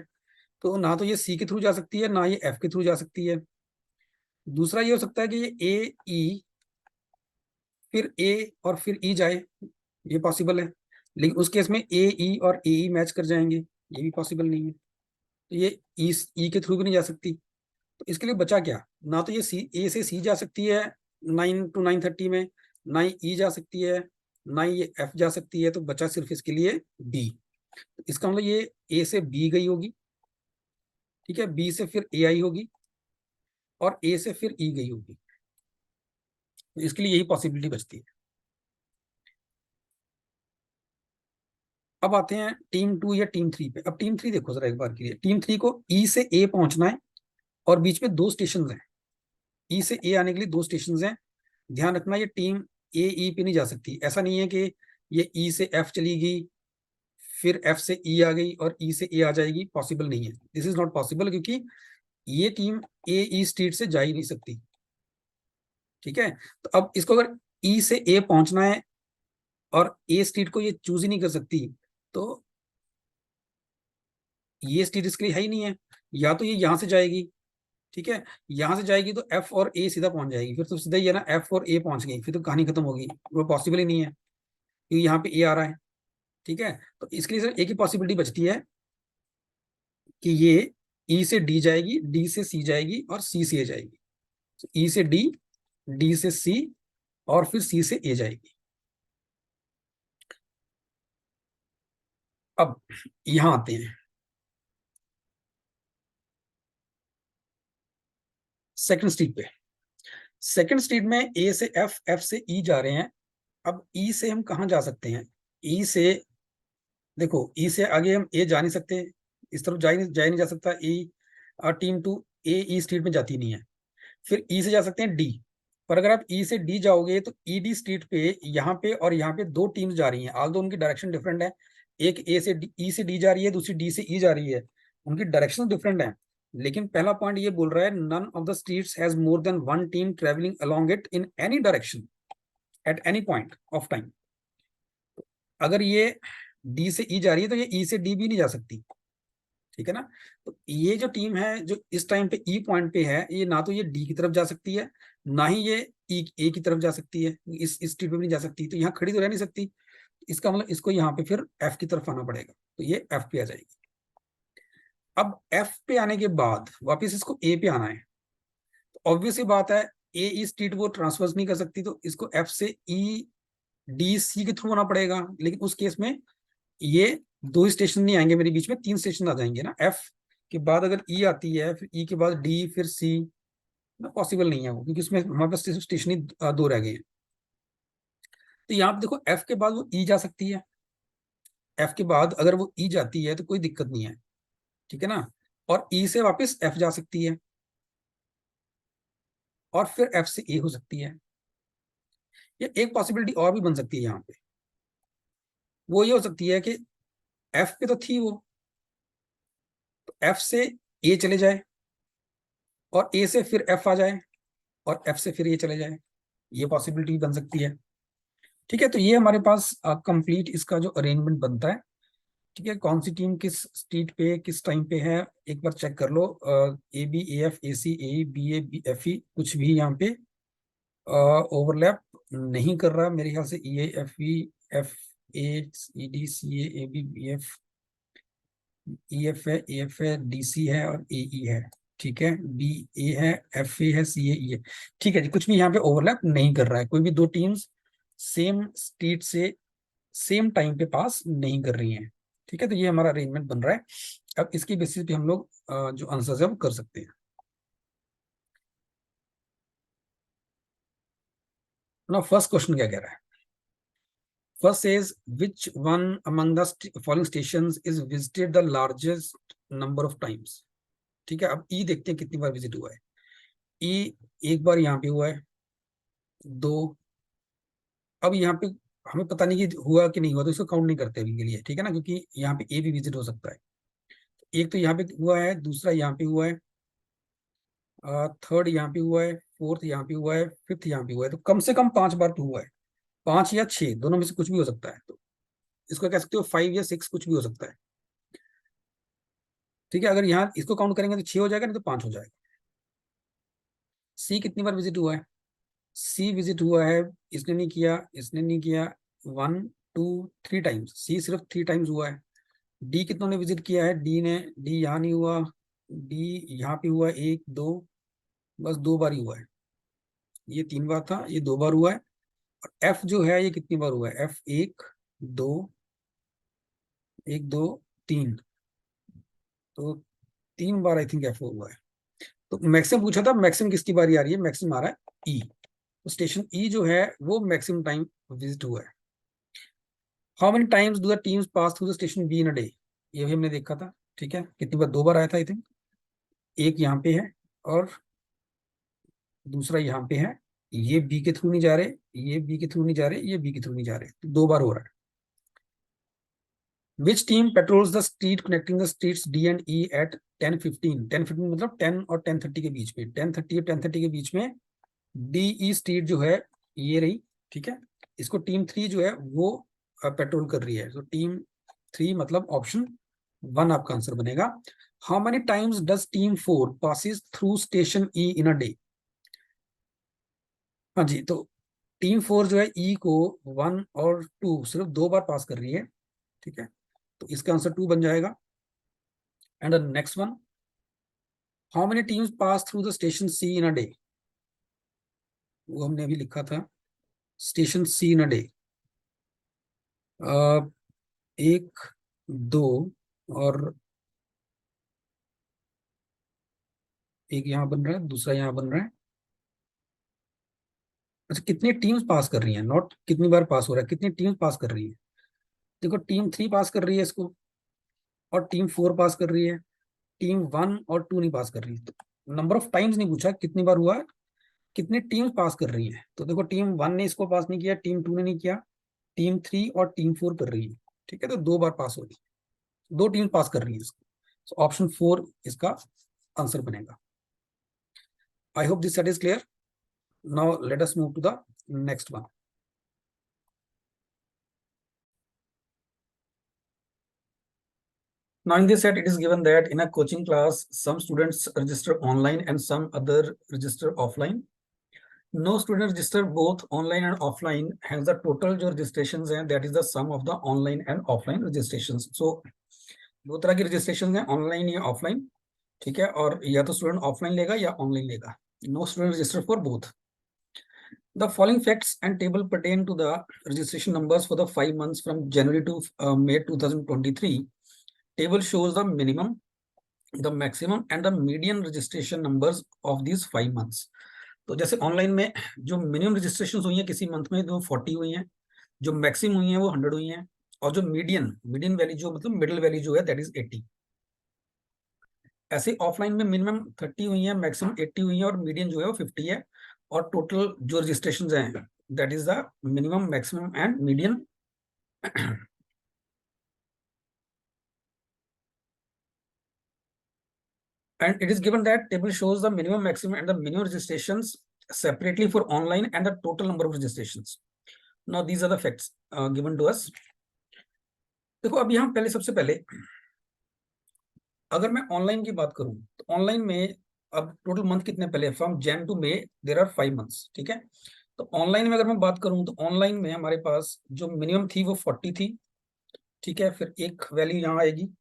तो ना तो ये सी के थ्रू जा सकती है ना ये एफ के थ्रू जा सकती है। दूसरा ये हो सकता है कि ये ए ई फिर ए और फिर ई जाए, ये पॉसिबल है। लेकिन उस केस में ए ई और ए ई मैच कर जाएंगे, ये भी पॉसिबल नहीं है। तो ये ई के थ्रू भी नहीं जा सकती। तो इसके लिए बचा क्या? ना तो ये सी, ए से सी जा सकती है 9 to 9:30 में, ना ही ई जा सकती है, ना ही ये एफ जा सकती है, तो बचा सिर्फ इसके लिए बी। इसका मतलब ये ए से बी गई होगी, ठीक है, बी से फिर ए आई होगी, और ए से फिर ई गई होगी। तो इसके लिए यही पॉसिबिलिटी बचती है। अब आते हैं टीम 2 या टीम 3 पे। अब टीम 3 देखो जरा एक बार के लिए। टीम 3 को ई से ए पहुंचना है, और बीच में दो स्टेशन हैं। ई से ए आने के लिए दो स्टेशन हैं। ध्यान रखना, ये टीम ए ई पे नहीं जा सकती। ऐसा नहीं है कि ये ई से एफ चली गई, फिर एफ से ई आ गई और ई से ए आ जाएगी, पॉसिबल नहीं है। दिस इज नॉट पॉसिबल, क्योंकि ये टीम ए ई स्ट्रीट से जा ही नहीं सकती, ठीक है। तो अब इसको अगर ई से ए पहुंचना है और ए स्ट्रीट को ये चूज ही नहीं कर सकती, तो ये स्ट्रीट इसके लिए है ही नहीं है। या तो ये यहां से जाएगी, ठीक है, यहां से जाएगी तो एफ और ए सीधा पहुंच जाएगी, फिर तो सीधा ही है ना, एफ और ए पहुंच गई, फिर तो कहानी खत्म होगी। वो पॉसिबल ही नहीं है, क्योंकि यहाँ पे ए आ रहा है, ठीक है। तो इसके लिए सिर्फ एक ही पॉसिबिलिटी बचती है कि ये ई से डी जाएगी, डी से सी जाएगी और सी से ए जाएगी। ई से डी, डी से सी, और फिर सी से ए जाएगी। अब यहां आते हैं सेकंड स्ट्रीट पे। सेकंड स्ट्रीट में ए से एफ, एफ से ई जा रहे हैं। अब ई से हम कहाँ जा सकते हैं? ई से देखो, ई से आगे हम ए जा नहीं सकते, इस तरफ जा ही नहीं जा सकता ई। और टीम 2 ए ई स्ट्रीट में जाती नहीं है। फिर ई से जा सकते हैं डी, पर अगर आप ई से डी जाओगे तो ई डी स्ट्रीट पे यहाँ पे और यहाँ पे दो टीम्स जा रही हैं, आल दो उनकी डायरेक्शन डिफरेंट है। एक ए से ई से डी जा रही है, दूसरी डी से ई जा रही है, उनकी डायरेक्शन डिफरेंट है। लेकिन पहला पॉइंट ये बोल रहा है, none of the streets has more than one team travelling along it in any direction at any point of time. अगर ये डी से ई जा रही है तो ये ई से डी भी नहीं जा सकती, ठीक है ना। तो ये जो टीम है जो इस टाइम पे ई पॉइंट पे है, ये ना तो ये डी की तरफ जा सकती है, ना ही ये ई ए की तरफ जा सकती है, इस स्ट्रीट पे भी नहीं जा सकती, तो यहाँ खड़ी तो रह नहीं सकती। इसका मतलब इसको यहाँ पे फिर एफ की तरफ आना पड़ेगा, तो ये एफ पे आ जाएगी। अब एफ पे आने के बाद वापस इसको ए पे आना है, तो ऑब्वियस सी बात है, ए ई स्ट्रीट वो ट्रांसफर नहीं कर सकती, तो इसको एफ से ई डी सी के थ्रू आना पड़ेगा। लेकिन उस केस में ये दो ही स्टेशन नहीं आएंगे मेरे बीच में, तीन स्टेशन आ जाएंगे ना। एफ के बाद अगर ई आती है, फिर ई के बाद डी, फिर सी, ना पॉसिबल नहीं है वो, क्योंकि उसमें हमारे पास सिर्फ स्टेशन ही दो रह गए हैं। तो यहाँ पे देखो, एफ के बाद वो ई जा सकती है। एफ के बाद अगर वो ई जाती है तो कोई दिक्कत नहीं है, ठीक है ना। और ई से वापस एफ जा सकती है, और फिर एफ से ए हो सकती है। ये एक पॉसिबिलिटी और भी बन सकती है यहाँ पे, वो ये हो सकती है कि एफ पे तो थी वो, तो एफ से ए चले जाए, और ए से फिर एफ आ जाए, और एफ से फिर ये चले जाए, ये पॉसिबिलिटी बन सकती है, ठीक है। तो ये हमारे पास कंप्लीट इसका जो अरेंजमेंट बनता है, ठीक है। कौन सी टीम किस स्ट्रीट पे किस टाइम पे है, एक बार चेक कर लो। A B A F A C A B A B F E कुछ भी यहाँ पे ओवरलैप नहीं कर रहा मेरे ख्याल से। E A F E F A E D C A B B F E F है, ए एफ है, डी सी है और ए ई है, ठीक है। बी ए है, एफ ए है, सी ए ई है, ठीक है जी। कुछ भी यहाँ पे ओवरलैप नहीं कर रहा है, कोई भी दो टीम्स सेम स्ट्रीट से सेम टाइम पे पास नहीं कर रही हैं, ठीक है, तो ये हमारा अरेंजमेंट बन रहा है। अब इसकी बेसिस पे हम लोग जो आंसर्स है वो कर सकते हैं। ना फर्स्ट क्वेश्चन क्या कह रहा है? First says which one among the following stations is visited the largest number of times. ठीक है, अब ई देखते हैं कितनी बार विजिट हुआ है। ई एक बार यहाँ पे हुआ है, दो। अब यहाँ पे हमें पता नहीं कि हुआ कि नहीं हुआ, तो इसको काउंट नहीं करते अभी के लिए, ठीक है ना, क्योंकि यहाँ पे ए भी विजिट हो सकता है। एक तो यहाँ पे हुआ है, दूसरा यहाँ पे हुआ है, थर्ड यहाँ पे हुआ है, फोर्थ यहाँ पे हुआ है, फिफ्थ यहाँ पे हुआ है, तो कम से कम 5 बार तो हुआ है। 5 या 6 दोनों में से कुछ भी हो सकता है, तो इसको कह सकते हो 5 या 6 कुछ भी हो सकता है। ठीक है, अगर यहाँ इसको काउंट करेंगे तो 6 हो जाएगा, नहीं तो 5 हो जाएगा। सी कितनी बार विजिट हुआ है? सी विजिट हुआ है, इसने नहीं किया, इसने नहीं किया, 1 2 3 टाइम्स, सी सिर्फ 3 टाइम्स हुआ है। डी कितनों ने विजिट किया है? डी यहाँ नहीं हुआ, डी यहाँ पे हुआ 1 2, बस 2 बार ही हुआ है। ये 3 बार था, ये 2 बार हुआ है। और एफ जो है ये कितनी बार हुआ है? एफ 1 2, 1 2 3, तो 3 बार आई थिंक एफ हुआ है। तो मैक्सिमम पूछा था, मैक्सिमम किसकी बारी आ रही है? मैक्सिमम आ रहा है ई। तो स्टेशन ई जो है वो मैक्सिमम टाइम विजिट हुआ है। How many times do the teams pass through the station be in a day? ये भी हमने देखा था। ठीक है, कितनी बार? 2 बार आया था आई थिंक। एक यहाँ पे है और दूसरा यहाँ पे है। ये बी के थ्रू नहीं जा रहे, ये बी के थ्रू नहीं जा रहे, ये बी के थ्रू नहीं जा रहे, तो 2 बार हो रहा है। Which team patrols the street connecting the streets D and E at 10:15? 10:15 मतलब 10 और 10:30 के बीच में, 10:30 और 10:30 के बीच में डी ई स्ट्रीट जो है ये रही। ठीक है, इसको टीम 3 जो है वो पेट्रोल कर रही है, तो टीम 3 मतलब ऑप्शन 1 आपका आंसर बनेगा। How many times does team 4 passes through station E in a day? हाँ जी, तो टीम 4 जो है ई को 1 और 2 सिर्फ 2 बार पास कर रही है। ठीक है, तो इसका आंसर 2 बन जाएगा। And the next one, how many teams pass through the station C in a day? वो हमने अभी लिखा था, station C in a day. 1 2 और एक यहाँ बन रहा है, दूसरा यहाँ बन रहा है। अच्छा, कितनी टीम्स पास कर रही हैं, नॉट कितनी बार पास हो रहा है, कितनी टीम्स पास कर रही है। देखो, टीम 3 पास कर रही है इसको, और टीम 4 पास कर रही है, टीम 1 और 2 नहीं पास कर रही है। तो नंबर ऑफ टाइम्स नहीं पूछा कितनी बार हुआ है, कितनी टीम्स पास कर रही है। तो देखो, टीम 1 ने इसको पास नहीं किया, टीम 2 ने नहीं किया, टीम 3 और टीम 4 कर रही है। ठीक है, तो 2 बार पास हो रही है, 2 टीम पास कर रही है इसको। तो ऑप्शन 4 इसका आंसर बनेगा। I hope this set is clear. Now let us move to the next one. Now in this set, it is given that in a coaching class, some students register online and some other register offline. No student register both online and offline, hence the total जो registrations हैं that is the sum of the online and offline registrations. So दो तरह की registrations हैं, online या offline. ठीक है, और या तो student offline लेगा या online लेगा. No student register for both. The following facts and table pertain to the registration numbers for the 5 months from January to May 2023. Table shows the minimum, the maximum and the median registration numbers of these 5 months. तो जैसे online में जो minimum registration हुई है किसी month में, तो 40 हुई हैं, जो मैक्सिमम हुई है वो 100 हुई हैं, और जो मीडियन मीडियन वैल्यू जो मतलब मिडिल वैल्यू जो है दैट इज 80। ऐसे ऑफलाइन में मिनिमम 30 हुई है, मैक्सिमम 80 हुई है, और मीडियन जो है वो 50 है, और टोटल जो रजिस्ट्रेशन हैं that is the minimum, maximum and median. And it is given that table shows the minimum, maximum and the minimum registrations separately for online and the total number of registrations. Now these are the facts given to us. देखो, अभी हम पहले सबसे पहले अगर मैं online की बात करूं तो ऑनलाइन में अब टोटल मंथ कितने पहले, from Jan to May there are 5 months. ठीक है, तो ऑनलाइन में अगर मैं बात करूं तो ऑनलाइन में हमारे पास जो मिनिमम थी वो 40 थी। ठीक है, फिर एक वैल्यू यहाँ आएगी,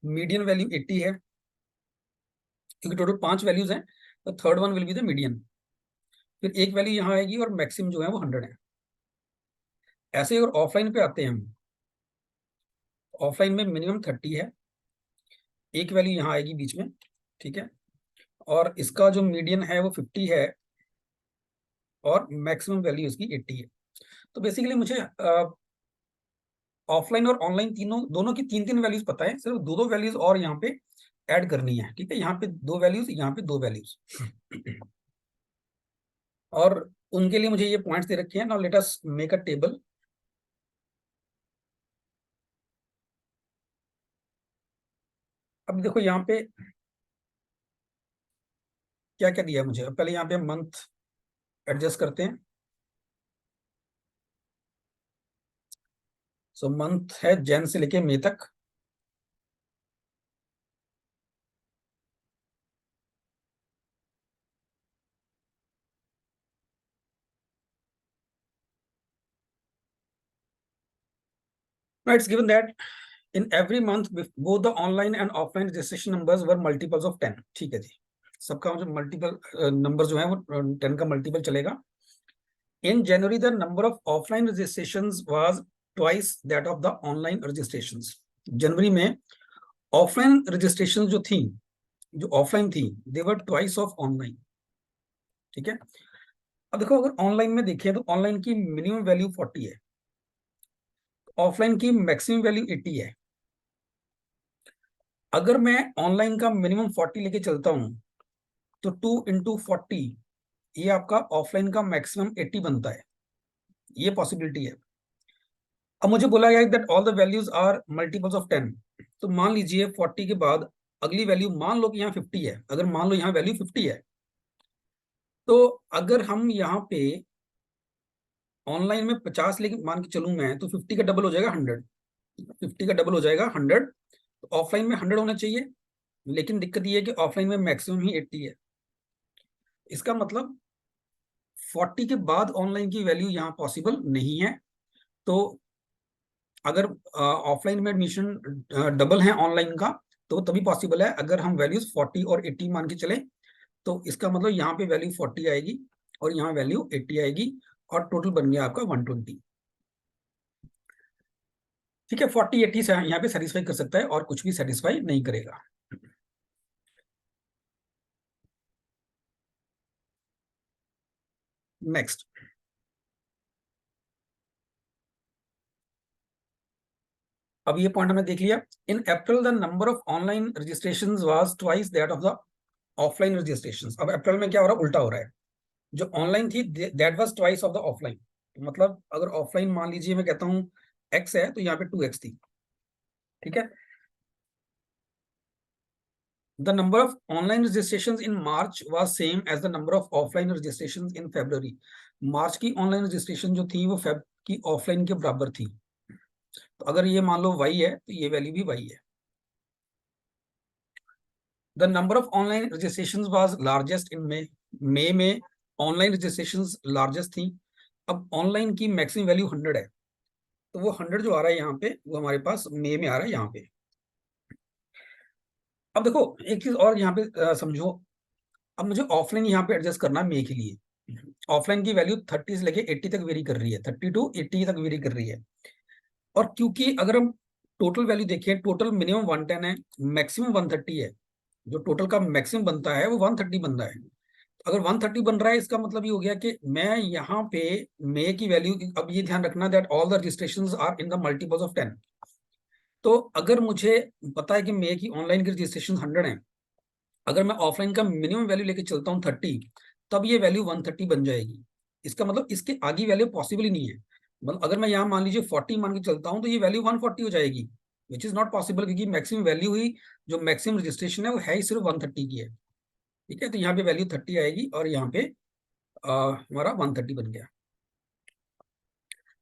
मीडियन वैल्यू 80 है, क्योंकि टोटल 5 वैल्यूज हैं, तो third one will be the median. फिर एक वैल्यू यहाँ आएगी और मैक्सिमम जो है वो 100 है। ऐसे अगर ऑफलाइन पे आते हैं हम, ऑफलाइन में मिनिमम 30 है, एक वैल्यू यहाँ आएगी बीच में, ठीक है, और इसका जो मीडियन है वो 50 है और मैक्सिमम वैल्यू इसकी 80 है। तो बेसिकली मुझे ऑफलाइन और ऑनलाइन तीनों दोनों की तीन तीन वैल्यूज पता है, सिर्फ दो दो वैल्यूज और यहाँ पे ऐड करनी है, ठीक है, यहाँ पे दो वैल्यूज, यहाँ पे दो वैल्यूज और उनके लिए मुझे ये पॉइंट्स दे रखे हैं। Now let us make a table. अब देखो यहाँ पे क्या क्या दिया है मुझे, पहले यहाँ पे मंथ एडजस्ट करते हैं। सो मंथ है जैन से लेके मई तक, it's given that in every month both the online and offline registration numbers were multiples of 10। ठीक है जी, सबका जो मल्टीपल नंबर जो है वो 10 का मल्टीपल चलेगा। In January the number of offline registrations was twice that of the online registrations. जनवरी में ऑफलाइन रजिस्ट्रेशन जो थी, जो ऑफलाइन थी, they were twice of online. ठीक है, अब देखो अगर ऑनलाइन में देखें तो ऑनलाइन की मिनिमम वैल्यू 40 है, ऑफलाइन की मैक्सिमम वैल्यू 80 है। अगर मैं ऑनलाइन का मिनिमम 40 लेके चलता हूं तो 2 × 40 ये आपका ऑफलाइन का मैक्सिमम 80 बनता है, ये पॉसिबिलिटी है। अब मुझे बोला गया that all the values are multiples of 10, तो मान लीजिए 40 के बाद अगली वैल्यू मान लो कि यहाँ 50 है, अगर मान लो यहाँ वैल्यू 50 है, तो अगर हम यहाँ पे ऑनलाइन में 50 लेके मान के चलूं मैं, तो 50 का डबल हो जाएगा 100, 50 का डबल हो जाएगा 100। तो ऑफलाइन में 100 होना चाहिए, लेकिन दिक्कत ये है कि ऑफलाइन में मैक्सिमम ही 80 है। इसका मतलब 40 के बाद ऑनलाइन की वैल्यू यहाँ पॉसिबल नहीं है। तो अगर ऑफलाइन में एडमिशन डबल है ऑनलाइन का, तो तभी पॉसिबल है अगर हम वैल्यूज 40 और 80 मान के चले। तो इसका मतलब यहाँ पे वैल्यू 40 आएगी और यहाँ वैल्यू 80 आएगी और टोटल बन गया आपका 120। ठीक है, 40 80 से यहाँ पे सेटिस्फाई कर सकता है और कुछ भी सेटिस्फाई नहीं करेगा। नेक्स्ट, अब ये पॉइंट हमने देख लिया। In April the number of online registration was twice that of the offline registration. अब अप्रैल में क्या हो रहा है, उल्टा हो रहा है। जो ऑनलाइन थी that was twice of the offline, मतलब अगर ऑफलाइन मान लीजिए मैं कहता हूँ x है, तो यहाँ पे 2x थी। ठीक है, the number of online registration in March was same as the number of offline registration in February. March की ऑनलाइन रजिस्ट्रेशन जो थी वो फेब की ऑफलाइन के बराबर थी। तो अगर ये मान लो y है तो ये वैल्यू भी y है। The number of online registration was largest in May, मई में ऑनलाइन रजिस्ट्रेशन लार्जेस्ट थी। अब ऑनलाइन की मैक्सिमम वैल्यू 100 है, तो वो 100 जो आ रहा है यहाँ पे वो हमारे पास मई में आ रहा है यहाँ पे। अब देखो एक चीज और यहाँ पे समझो। अब मुझे ऑफलाइन यहाँ पे एडजस्ट करना है मई के लिए। ऑफलाइन की वैल्यू 30 से लेके 80 तक वेरी कर रही है, 30 टू 80 तक वेरी कर रही है। और क्योंकि अगर हम टोटल वैल्यू देखें, टोटल मिनिमम 110 है, मैक्सिमम 130 है, जो टोटल का मैक्सिमम बनता है वो 130 बन रहा है। अगर 130 बन रहा है, इसका मतलब ये हो गया कि मैं यहाँ पे मई की वैल्यू, अब ये ध्यान रखना that all the registrations are in the multiples of 10। तो अगर मुझे पता है कि मई की ऑनलाइन की रजिस्ट्रेशन 100 है, अगर मैं ऑफलाइन का मिनिमम वैल्यू लेके चलता हूँ 30, तब ये वैल्यू 130 बन जाएगी। इसका मतलब इसके आगे वैल्यू पॉसिबल ही नहीं है। मतलब अगर मैं यहाँ मान लीजिए 40 मान के चलता हूँ तो ये वैल्यू 140 हो जाएगी, विच इज नॉट पॉसिबल, क्योंकि मैक्सिमम वैल्यू ही, जो मैक्सिमम रजिस्ट्रेशन है वो है ही सिर्फ 130 की है। ठीक है, तो यहाँ पे वैल्यू 30 आएगी और यहाँ पे हमारा 130 बन गया।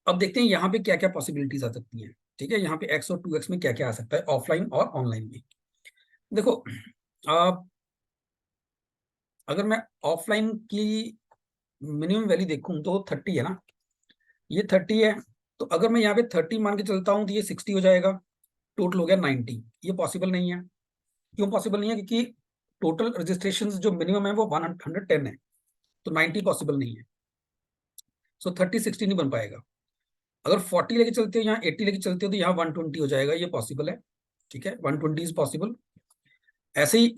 अब देखते हैं यहाँ पे क्या क्या पॉसिबिलिटीज आ सकती हैं। ठीक है, यहाँ पे x और 2x में क्या क्या आ सकता है ऑफलाइन और ऑनलाइन में। देखो अगर मैं ऑफलाइन की मिनिमम वैल्यू देखूं तो 30 है ना, ये 30 है। तो अगर मैं यहाँ पे 30 मान के चलता हूँ तो ये 60 हो जाएगा, टोटल हो गया 90। ये पॉसिबल नहीं है। क्यों पॉसिबल नहीं है? क्योंकि टोटल रजिस्ट्रेशन जो मिनिमम है वो 110 है, तो 90 पॉसिबल नहीं है। सो 30 60 नहीं बन पाएगा। अगर 40 लेके चलते हो, यहाँ 80 लेके चलते हो, तो यहाँ 120 हो जाएगा, ये पॉसिबल है। ठीक है, 120 इज पॉसिबल। ऐसे ही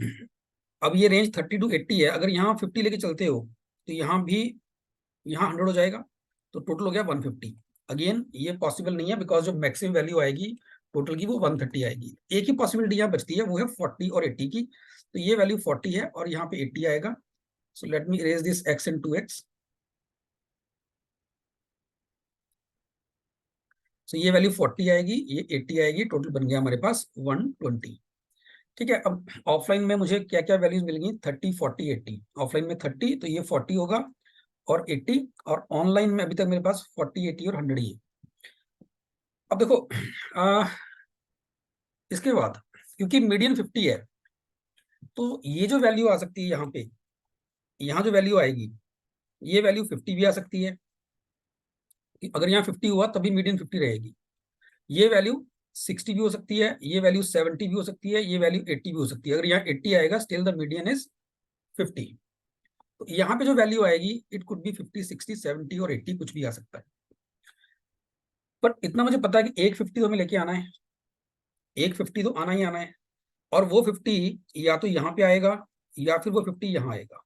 अब ये रेंज 30 to 80 है, अगर यहाँ 50 लेके चलते हो तो यहाँ भी, यहाँ 100 हो जाएगा, तो टोटल हो गया 150। अगेन ये पॉसिबल नहीं है, बिकॉज जो मैक्सिमम वैल्यू आएगी टोटल की वो 130 आएगी। एक ही पॉसिबिलिटी यहाँ बचती है, वो है 40 और 80 की। तो ये वैल्यू 40 है और यहाँ पे 80 आएगा। So let me erase this x and 2x। सो ये वैल्यू 40 आएगी, ये 80 आएगी, टोटल बन गया हमारे पास 120। ठीक है, अब ऑफलाइन में मुझे क्या क्या वैल्यूज मिल गई, 30, 40, 80। ऑफलाइन में 30, तो ये 40 होगा और 80, और ऑनलाइन में अभी तक मेरे पास 40, 80 और 100 ही है। अब देखो इसके बाद, क्योंकि मीडियन 50 है, तो ये जो वैल्यू आ सकती है यहाँ पे, यहाँ जो वैल्यू आएगी, ये वैल्यू 50 भी आ सकती है। अगर यहाँ 50 हुआ तभी मीडियन 50 रहेगी। ये वैल्यू 60 भी हो सकती है, ये वैल्यू 70 भी हो सकती है, ये वैल्यू 80 भी हो सकती है। अगर यहाँ 80 आएगा, स्टिल द मीडियन इज 50। तो यहाँ पे जो वैल्यू आएगी, इट कुड बी 50, 60, 70 और 80, कुछ भी आ सकता है। पर इतना मुझे पता है कि एक 50 तो हमें लेके आना है, एक 50 तो आना ही आना है। और वो 50 या तो यहाँ पे आएगा, या फिर वो 50 यहाँ आएगा,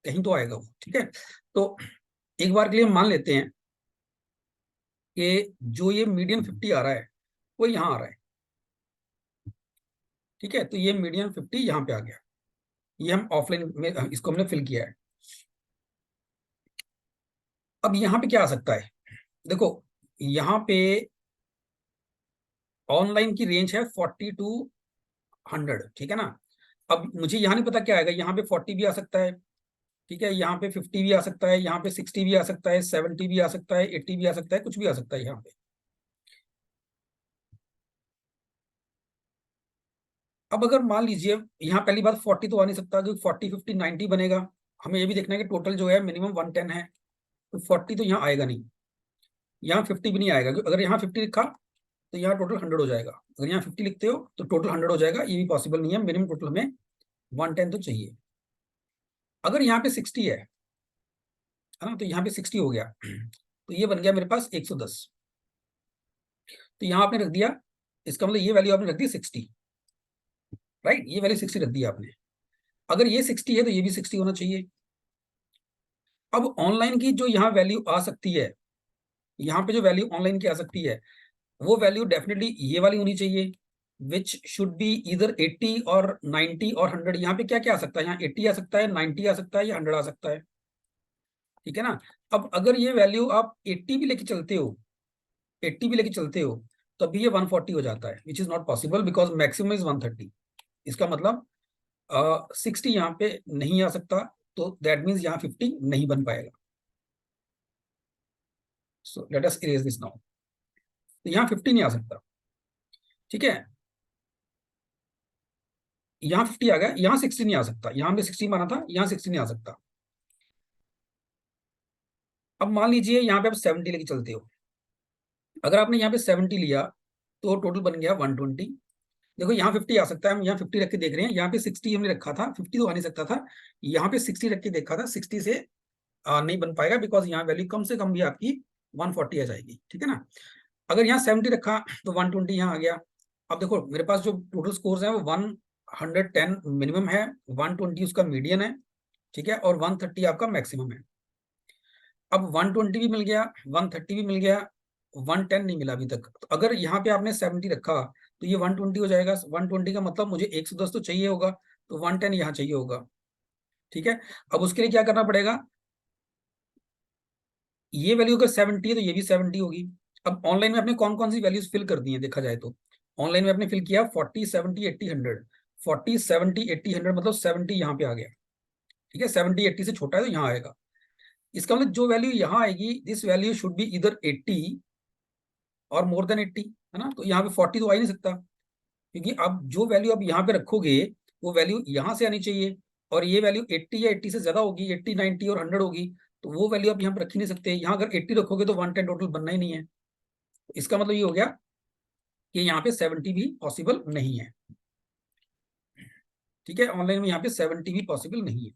कहीं तो आएगा वो। ठीक है, तो एक बार के लिए हम मान लेते हैं कि जो ये मीडियन 50 आ रहा है वो यहाँ आ रहा है। ठीक है, तो ये मीडियन 50 यहाँ पे आ गया, ये हम ऑफलाइन में इसको हमने फिल किया है। अब यहाँ पे क्या आ सकता है, देखो यहाँ पे ऑनलाइन की रेंज है 40 to 100। ठीक है ना, अब मुझे यहाँ नहीं पता क्या आएगा, यहाँ पे 40 भी आ सकता है, ठीक है, यहाँ पे 50 भी आ सकता है, यहाँ पे 60 भी आ सकता है, 70 भी आ सकता है, 80 भी आ सकता है, कुछ भी आ सकता है यहाँ पे। अब अगर मान लीजिए यहाँ पहली बात 40 तो आ नहीं सकता, क्योंकि 40, 50, 90 बनेगा। हमें ये भी देखना है कि टोटल जो है मिनिमम 110 है, तो 40 तो यहाँ आएगा नहीं, यहाँ 50 भी नहीं आएगा, क्योंकि अगर यहाँ 50 लिखा तो यहाँ टोटल 100 हो जाएगा। अगर यहाँ 50 लिखते हो तो टोटल 100 हो जाएगा, ये भी पॉसिबल नहीं है, मिनिमम टोटल हमें 110 तो चाहिए। अगर यहाँ पे 60 है ना, तो यहाँ पे 60 हो गया, तो ये बन गया मेरे पास 110। तो यहाँ आपने रख दिया, इसका मतलब ये वैल्यू आपने रख दी 60, राइट, ये वैल्यू 60 रख दी आपने। अगर ये 60 है तो ये भी 60 होना चाहिए। अब ऑनलाइन की जो यहाँ वैल्यू आ सकती है, यहाँ पे जो वैल्यू ऑनलाइन की आ सकती है, वो वैल्यू डेफिनेटली ये वाली होनी चाहिए, विच शुड बी इधर 80 और 90 और 100। यहाँ पे क्या क्या आ सकता है, यहाँ 80 आ सकता है, 90 आ सकता है, या 100 आ सकता है। ठीक है ना, अब अगर ये वैल्यू आप 80 भी लेके चलते हो, 80 भी लेके चलते हो, तभी ये 140 हो जाता है, which is not possible, because maximum is 130। इसका मतलब 60 यहाँ पे नहीं आ सकता, तो दैट मीन्स यहाँ 50 नहीं बन पाएगा। So let us erase this now. तो यहाँ 50 नहीं आ सकता। ठीक है, यहाँ 50 आ गया, यहाँ 60 नहीं आ सकता, यहाँ पे 60 माना था, यहाँ 60 नहीं आ सकता। अब मान लीजिए यहाँ पे आप 70 लेके चलते हो, अगर आपने यहाँ पे 70 लिया तो टोटल बन गया 120। देखो यहाँ 50 आ सकता है, हम यहाँ 50 रख के देख रहे हैं, यहाँ पे 60 हमने रखा था, 50 तो आ नहीं सकता था, यहाँ पे 60 रख के देखा था, 60 से नहीं बन पाएगा, बिकॉज यहाँ वैल्यू कम से कम भी आपकी 140 आ जाएगी। ठीक है ना, अगर यहाँ 70 रखा तो 120 यहाँ आ गया। अब देखो मेरे पास जो टोटल स्कोर है वो 110 मिनिमम है, 120 उसका मीडियन है, ठीक है, और 130 आपका मैक्सिमम है। अब 120 भी मिल गया, 130 भी मिल गया, 110 नहीं मिला अभी तक। तो अगर यहाँ पे आपने 70 रखा तो ये 120 हो जाएगा। 120 का मतलब मुझे 110 तो चाहिए होगा, तो 110 यहाँ चाहिए होगा। ठीक है, अब उसके लिए क्या करना पड़ेगा, ये वैल्यू अगर 70 है तो ये भी 70 होगी। अब ऑनलाइन में आपने कौन कौन सी वैल्यूज फिल कर दी है देखा जाए तो, ऑनलाइन में आपने फिल किया 40, 70, 80, 100। 40, 70, 80, 100 मतलब 70 यहाँ पे आ गया। ठीक है, 70 80 से छोटा है तो यहाँ आएगा। इसका मतलब जो वैल्यू यहाँ आएगी, दिस वैल्यू शुड बी इधर 80 और मोर देन 80, है ना। तो यहाँ पे 40 तो आ ही नहीं सकता, क्योंकि अब जो वैल्यू आप यहाँ पे रखोगे वो वैल्यू यहाँ से आनी चाहिए, और ये वैल्यू 80 या 80 से ज्यादा होगी, 80, 90 और 100 होगी, तो वो वैल्यू आप यहाँ पे रख ही नहीं सकते। यहाँ अगर 80 रखोगे तो 110 टोटल बनना ही नहीं है। इसका मतलब ये हो गया कि यहाँ पे 70 भी पॉसिबल नहीं है। ठीक है, ऑनलाइन में यहाँ पे 70 भी पॉसिबल नहीं है।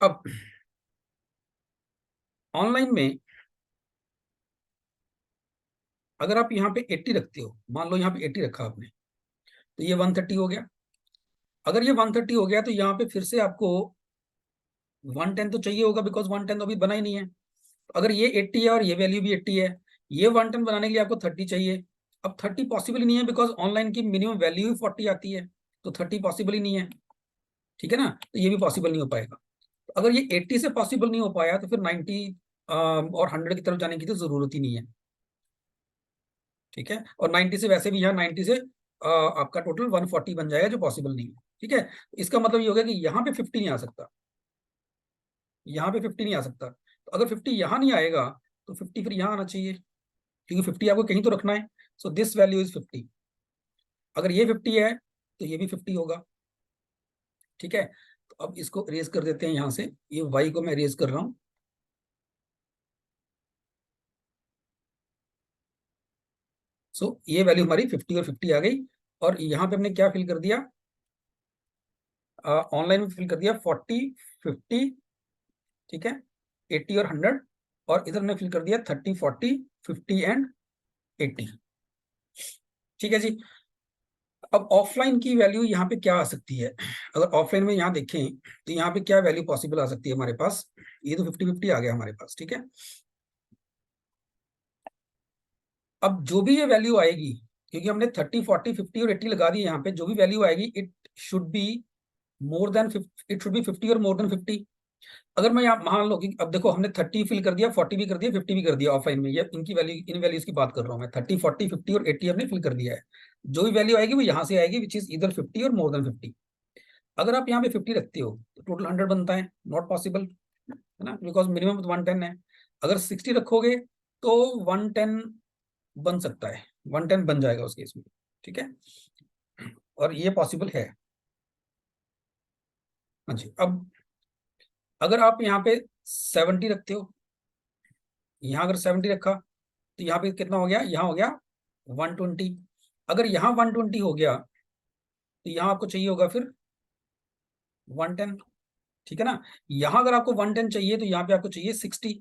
अब ऑनलाइन में अगर आप यहाँ पे 80 रखते हो, मान लो यहाँ पे 80 रखा आपने, तो ये 130 हो गया। अगर ये 130 हो गया तो यहाँ पे फिर से आपको 110 तो चाहिए होगा, बिकॉज 110 तो अभी बना ही नहीं है। अगर ये 80 है और ये वैल्यू भी 80 है, ये 110 बनाने के लिए आपको 30 चाहिए। अब 30 पॉसिबल ही नहीं है, बिकॉज ऑनलाइन की मिनिमम वैल्यू ही 40 आती है, तो 30 पॉसिबल ही नहीं है। ठीक है ना, तो ये भी पॉसिबल नहीं हो पाएगा। तो अगर ये 80 से पॉसिबल नहीं हो पाया तो फिर 90 और 100 की तरफ जाने की तो जरूरत ही नहीं है। ठीक है, और 90 से वैसे भी यहाँ 90 से आपका टोटल 140 बन जाएगा, जो पॉसिबल नहीं है। ठीक है, इसका मतलब ये हो गया कि यहाँ पे 50 नहीं आ सकता, यहाँ पे 50 नहीं आ सकता। तो अगर 50 यहाँ नहीं आएगा तो 50 फिर यहाँ आना चाहिए, क्योंकि 50 आपको कहीं तो रखना है। So this value is 50। अगर ये 50 है तो ये भी 50 होगा। ठीक है, तो अब इसको इरेज कर देते हैं यहाँ से, ये y को मैं इरेज कर रहा हूँ। सो ये वैल्यू हमारी 50 और 50 आ गई। और यहाँ पे हमने क्या फिल कर दिया, ऑनलाइन में फिल कर दिया 40 50, ठीक है, 80 और 100। और इधर हमने फिल कर दिया 30 40 50 एंड 80। ठीक है जी। अब ऑफलाइन की वैल्यू यहाँ पे क्या आ सकती है, अगर ऑफलाइन में यहाँ देखें तो यहाँ पे क्या वैल्यू पॉसिबल आ सकती है हमारे पास। ये तो 50 50 आ गया हमारे पास। ठीक है, अब जो भी ये वैल्यू आएगी, क्योंकि हमने 30 40 50 और 80 लगा दी यहाँ पे, जो भी वैल्यू आएगी it should be more than, it should be 50 और मोर देन 50। अगर मैं यहाँ मान लो कि अब देखो हमने 30 फिल कर दिया, 40 भी कर दिया, 50 भी कर दिया ऑफलाइन में, ये इनकी वैल्यू, इन वैल्यूज की बात कर रहा हूँ मैं। 30 40 50 और 80 हमने फिल कर दिया है। जो भी वैल्यू आएगी वो यहाँ से आएगी, विच इज इधर 50 और मोर देन 50। अगर आप यहाँ पे 50 रखते हो तो टोटल 100 बनता है, नॉट पॉसिबल, है ना, बिकॉज मिनिमम 110 है। अगर 60 रखोगे तो 110 बन सकता है, 110 बन जाएगा उस केस में। ठीक है, और ये पॉसिबल है। हाँ जी। अब अगर आप यहाँ पे 70 रखते हो, यहाँ अगर 70 रखा तो यहाँ पे कितना हो गया, यहाँ हो गया 120। अगर यहाँ 120 हो गया तो यहाँ आपको चाहिए होगा फिर 110। ठीक है ना, यहाँ अगर आपको 110 चाहिए तो यहाँ पे आपको चाहिए 60,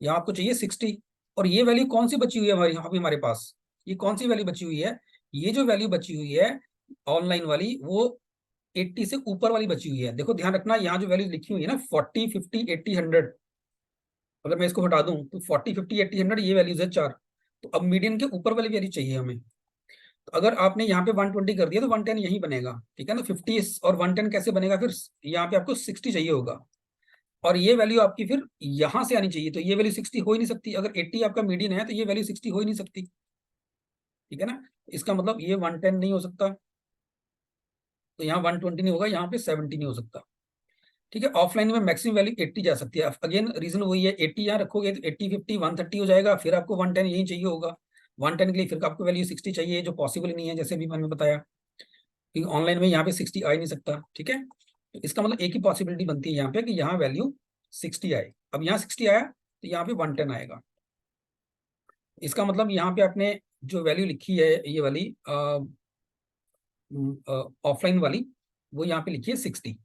यहाँ आपको चाहिए 60। और ये वैल्यू कौन सी बची हुई है हमारी, यहाँ पे हमारे पास ये कौन सी वैल्यू बची हुई है, ये जो वैल्यू बची हुई है ऑनलाइन वाली, वो 80 से ऊपर वाली बची हुई है। देखो ध्यान रखना, यहाँ जो वैल्यू लिखी हुई है ना 40 50 80 100, अगर मैं इसको हटा दूं तो 40 50 80 100 ये वैल्यूज है चार। तो अब मीडियन के ऊपर वाली वैल्यू चाहिए हमें। तो अगर आपने यहाँ पे 120 कर दिया तो 110 यही बनेगा। ठीक है ना, 50 और 110 कैसे बनेगा, फिर यहाँ पे आपको 60 चाहिए होगा, और ये वैल्यू आपकी फिर यहाँ से आनी चाहिए। तो ये वैल्यू 60 हो ही नहीं सकती, अगर 80 आपका मीडियन है तो ये वैल्यू 60 हो ही नहीं सकती। ठीक है ना, इसका मतलब ये 110 नहीं हो सकता, तो यहाँ 120 नहीं होगा, यहाँ पे 70 नहीं हो सकता। ठीक है, ऑफलाइन में मैक्सिमम वैल्यू 80 जा सकती है। अगेन रीजन वही है, 80 यहाँ रखोगे तो 80 50 130 हो जाएगा, फिर आपको 110 यही चाहिए होगा। 110 के लिए फिर आपको वैल्यू 60 चाहिए, जो पॉसिबल नहीं है, जैसे भी मैंने बताया, क्योंकि ऑनलाइन में यहाँ पे 60 आ ही नहीं सकता। ठीक है, तो इसका मतलब एक ही पॉसिबिलिटी बनती है यहाँ पे कि यहाँ वैल्यू 60 आए। अब यहाँ 60 आया तो यहाँ पे 110 आएगा। इसका मतलब यहाँ पे आपने जो वैल्यू लिखी है ये वाली ऑफलाइन वाली, वो यहाँ पे लिखी है 60।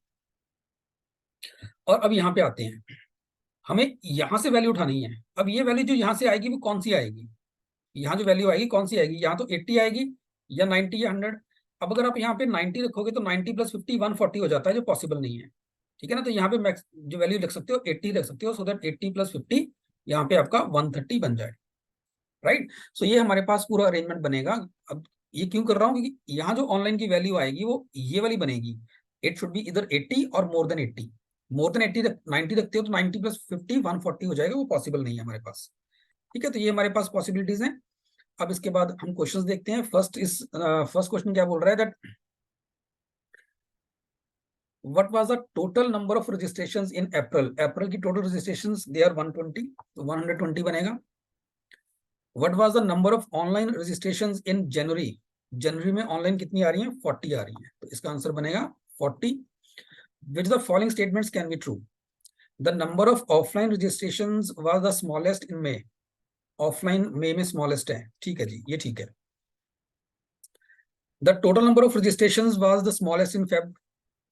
और अब यहाँ पे आते हैं, हमें यहाँ से वैल्यू उठानी है। अब ये वैल्यू जो यहाँ से आएगी वो कौन सी आएगी, यहाँ जो वैल्यू आएगी कौन सी आएगी, यहाँ तो 80 आएगी या 90 या 100। अब अगर आप यहाँ पे 90 रखोगे तो 90 प्लस 50 140 हो जाता है, जो पॉसिबल नहीं है। ठीक है ना, तो यहाँ पे मैक्स जो वैल्यू रख सकते हो 80 रख सकते हो, सो दैट 80 प्लस 50 यहाँ पे आपका 130 बन जाए। राइट, सो ये हमारे पास पूरा अरेंजमेंट बनेगा। अब ये क्यों कर रहा हूँ, क्योंकि यहाँ जो ऑनलाइन की वैल्यू आएगी वो ये वाली बनेगी, इट शुड बी इधर 80 और मोर देन 80। मोर देन 80 90 रखते हो तो 90 प्लस 50 140 हो जाएगा, वो पॉसिबल नहीं है हमारे पास। ठीक है, तो ये हमारे पास पॉसिबिलिटीज हैं। अब इसके बाद हम क्वेश्चंस देखते हैं। फर्स्ट क्वेश्चन क्या बोल रहा है, that what was the total number of registrations in April. April की टोटल रजिस्ट्रेशंस दे आर 120, तो 120 बनेगा। What was the number of online registrations in January. जनवरी में ऑनलाइन कितनी आ रही है, 40 आ रही है, तो इसका आंसर बनेगा 40। Which the following statements can be true. The number of offline registrations was the smallest in May. Offline May में स्मॉलेस्ट है, ठीक है जी, ये ठीक है। The total number of registrations was the smallest in Feb.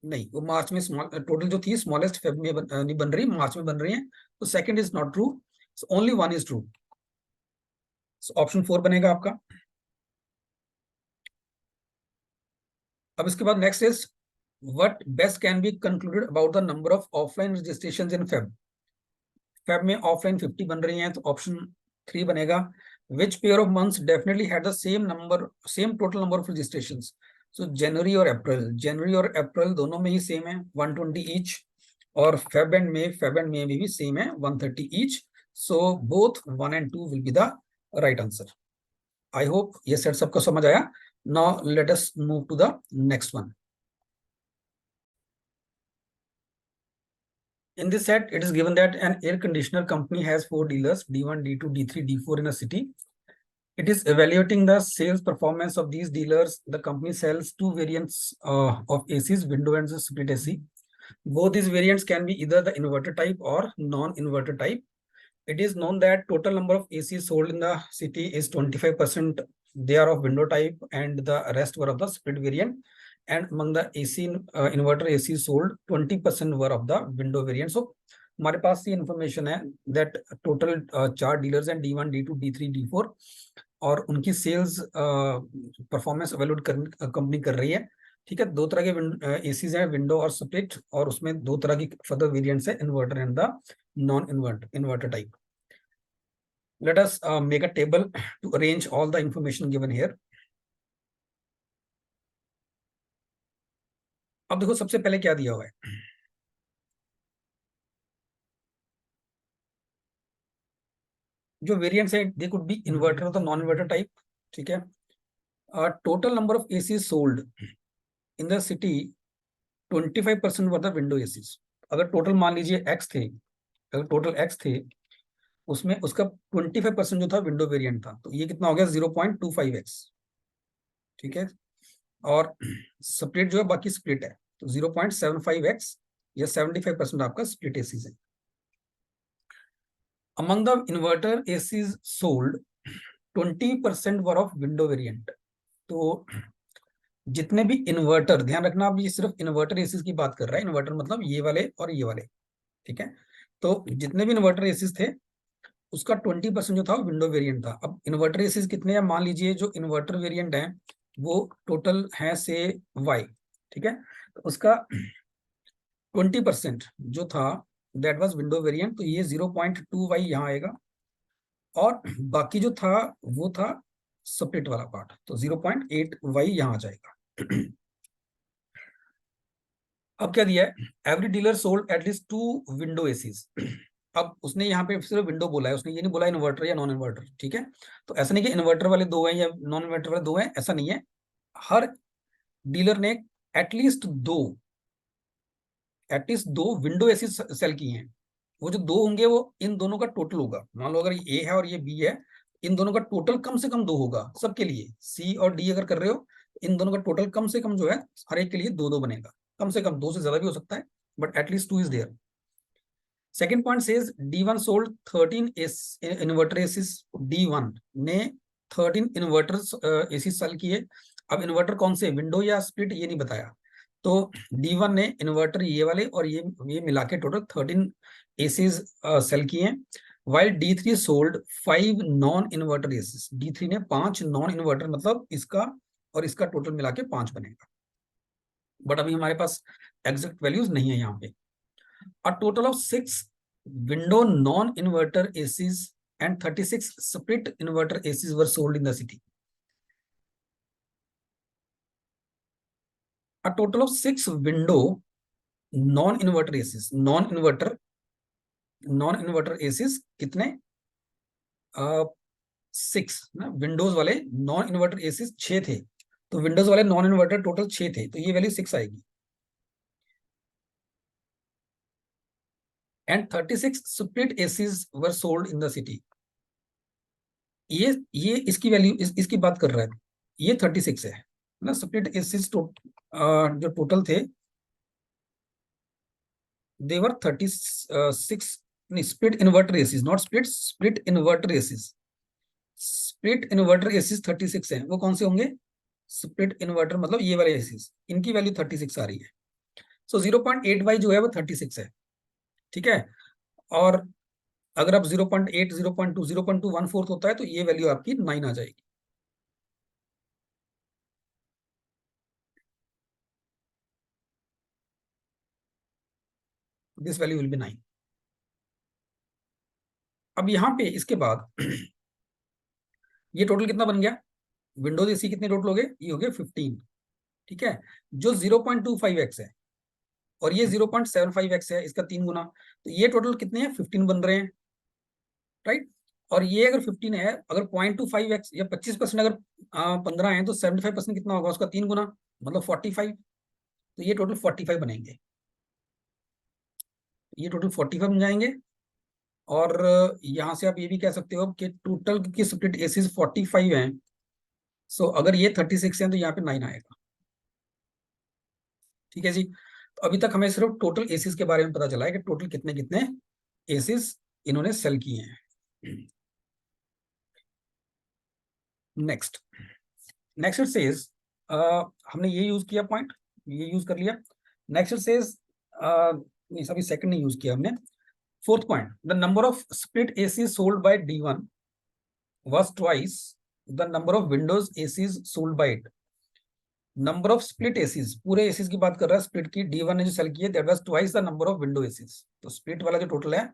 नहीं, वो मार्च में स्मॉल टोटल जो थी स्मॉलेस्ट फेब में नहीं बन रही, मार्च में बन रही है, तो second is not true, only one is true. Option 4 बनेगा आपका। अब इसके बाद next is what best can be concluded about the number of offline registration in Feb. Feb में ऑफलाइन 50 बन रही हैं, तो ऑप्शन 3 बनेगा। Which pair of months definitely had the same number, same total number of registrations. So जनवरी और April दोनों में ही सेम है 120 ईच, और फेब एंड मे भी सेम है 130 each. So both 1 and 2 will be the right answer. I hope ये set सबको समझ आया। Now let us move to the next one. In this set, it is given that an air conditioner company has 4 dealers, D1, D2, D3, D4 in a city. It is evaluating the sales performance of these dealers. The company sells 2 variants of ACs, window and split AC. Both these variants can be either the inverter type or non-inverter type. It is known that total number of ACs sold in the city is 25%. They are of window type and the rest were of the split variant. And among the AC inverter AC sold, 20% were of the window variant. So हमारे पास ये information है that total 4 dealers हैं, D1, D2, D3, D4, और उनकी sales performance evaluate company कर रही है। ठीक है, 2 तरह के एसीज हैं, विंडो और स्प्लिट, और उसमें 2 तरह की फर्दर वेरिएंट्स है, inverter and the non inverter type. Let us make a table to arrange all the information given here. अब देखो सबसे पहले क्या दिया हुआ है, जो वेरिएंट्स है दे कुड बी इन्वर्टर और नॉन इन्वर्टर टाइप। ठीक है, total number of AC sold in the city 25% were the window ACs. अगर टोटल मान लीजिए एक्स थे, अगर टोटल एक्स थे, उसमें उसका 25% जो था विंडो वेरिएंट था, तो ये कितना हो गया 0.25x। ठीक है, और स्प्लिट जो है बाकी स्प्लिट है, तो 0.75x, या 75% आपका स्प्लिट एसीज है। Among the inverter ACs sold, 20% were of window variant. तो जितने भी इन्वर्टर, ध्यान रखना आप, ये सिर्फ इन्वर्टर एसीज की बात कर रहा है, इन्वर्टर मतलब ये वाले और ये वाले। ठीक है, तो जितने भी इन्वर्टर एसीज थे उसका 20% जो था विंडो वेरिएंट था। अब इन्वर्टर एसीज कितने हैं, मान लीजिए जो इन्वर्टर वेरिएंट है वो टोटल है से y। ठीक है, तो उसका 20% जो था दैट वाज विंडो वेरिएंट, तो ये 0.2y यहाँ आएगा, और बाकी जो था वो था स्प्लिट वाला पार्ट, तो 0.8y यहाँ आ जाएगा। अब क्या दिया है, every dealer sold at least 2 window ACs. अब उसने यहाँ पे सिर्फ विंडो बोला है, उसने ये नहीं बोला इन्वर्टर या नॉन इन्वर्टर। ठीक है, तो ऐसा नहीं कि इन्वर्टर वाले 2 हैं या नॉन इन्वर्टर वाले 2 हैं, ऐसा नहीं है। हर डीलर ने एटलीस्ट दो विंडो एसी सेल की हैं। वो जो 2 होंगे वो इन दोनों का टोटल होगा। मान लो अगर ये ए है और ये बी है, इन दोनों का टोटल कम से कम 2 होगा सबके लिए। सी और डी अगर कर रहे हो, इन दोनों का टोटल कम से कम जो है हर एक के लिए 2-2 बनेगा। कम से कम 2 से ज्यादा भी हो सकता है, but at least 2 is there. Second point says D1 sold 13 inverter ACs. D1 ने 13 इन्वर्टर एसी सेल किए। अब इन्वर्टर कौन से, विंडो या स्प्लिट, ये नहीं बताया। तो D1 ने इन्वर्टर ये वाले और ये मिला के टोटल 13 एसीज सेल किए हैं। While D3 sold 5 non inverter ACs. D3 ने 5 नॉन इन्वर्टर, मतलब इसका और इसका टोटल मिला के 5 बनेगा, बट अभी हमारे पास एग्जैक्ट वैल्यूज नहीं है यहाँ पे। A total of 6 window non-inverter ACs and 36 split inverter ACs were sold in the city. A total of 6 window non-inverter ACs, non-inverter ACs कितने, 6 ना, विंडोज वाले नॉन इन्वर्टर एसीज 6 थे, तो विंडोज वाले नॉन इन्वर्टर टोटल 6 थे, तो ये value 6 आएगी। And 36 split ACs were sold in the city. ये इसकी वैल्यू इसकी बात कर रहा है, ये 36 है ना। स्प्लिट एसिस जो टोटल थे देवर 36, नहीं, split inverter ACs, not split inverter ACs. Split inverter ACs 36 है, वो कौन से होंगे, स्प्लिट इन्वर्टर मतलब ये वाले एसिस, इनकी वैल्यू 36 आ रही है। सो 0.8 जो है वो 36 है, ठीक है। और अगर आप 0.8, 0.2, 0.2 1/4 होता है तो ये वैल्यू आपकी 9 आ जाएगी। This value will be 9। अब यहाँ पे इसके बाद ये टोटल कितना बन गया, विंडोज एसी कितने टोटल हो गए, ये हो गए 15, ठीक है। जो 0.25x है और ये 0.75x है, इसका 3 गुना, तो ये टोटल कितने हैं, 15 बन रहे हैं, राइट। और ये अगर 15 है, अगर 0.25x या 25% अगर 15 है तो 75% कितना होगा, उसका 3 गुना, मतलब 45। तो ये टोटल 45 बनेंगे, ये टोटल 45 बन जाएंगे। और यहाँ से आप ये भी कह सकते हो कि टोटल की स्प्लिट एसीज 45 हैं। सो अगर ये 36 है तो यहाँ पे 9 आएगा, ठीक है जी। तो अभी तक हमें सिर्फ टोटल एसीज के बारे में पता चला है कि टोटल कितने कितने एसीज इन्होंने सेल किए हैं। नेक्स्ट नेक्स्ट इट सेज, हमने ये यूज किया पॉइंट, ये यूज कर लिया। नेक्स्ट इट सेज, नहीं सभी सेकंड नहीं यूज किया हमने। Fourth point, the number of split AC sold bye D1 was twice the number of windows ACs sold by it। Number of split ACs, पूरे ACs की बात कर रहा है, स्प्लिट की D1 ने जो सेल किया that was twice the number of window ACs. तो स्प्लिट वाला जो टोटल है,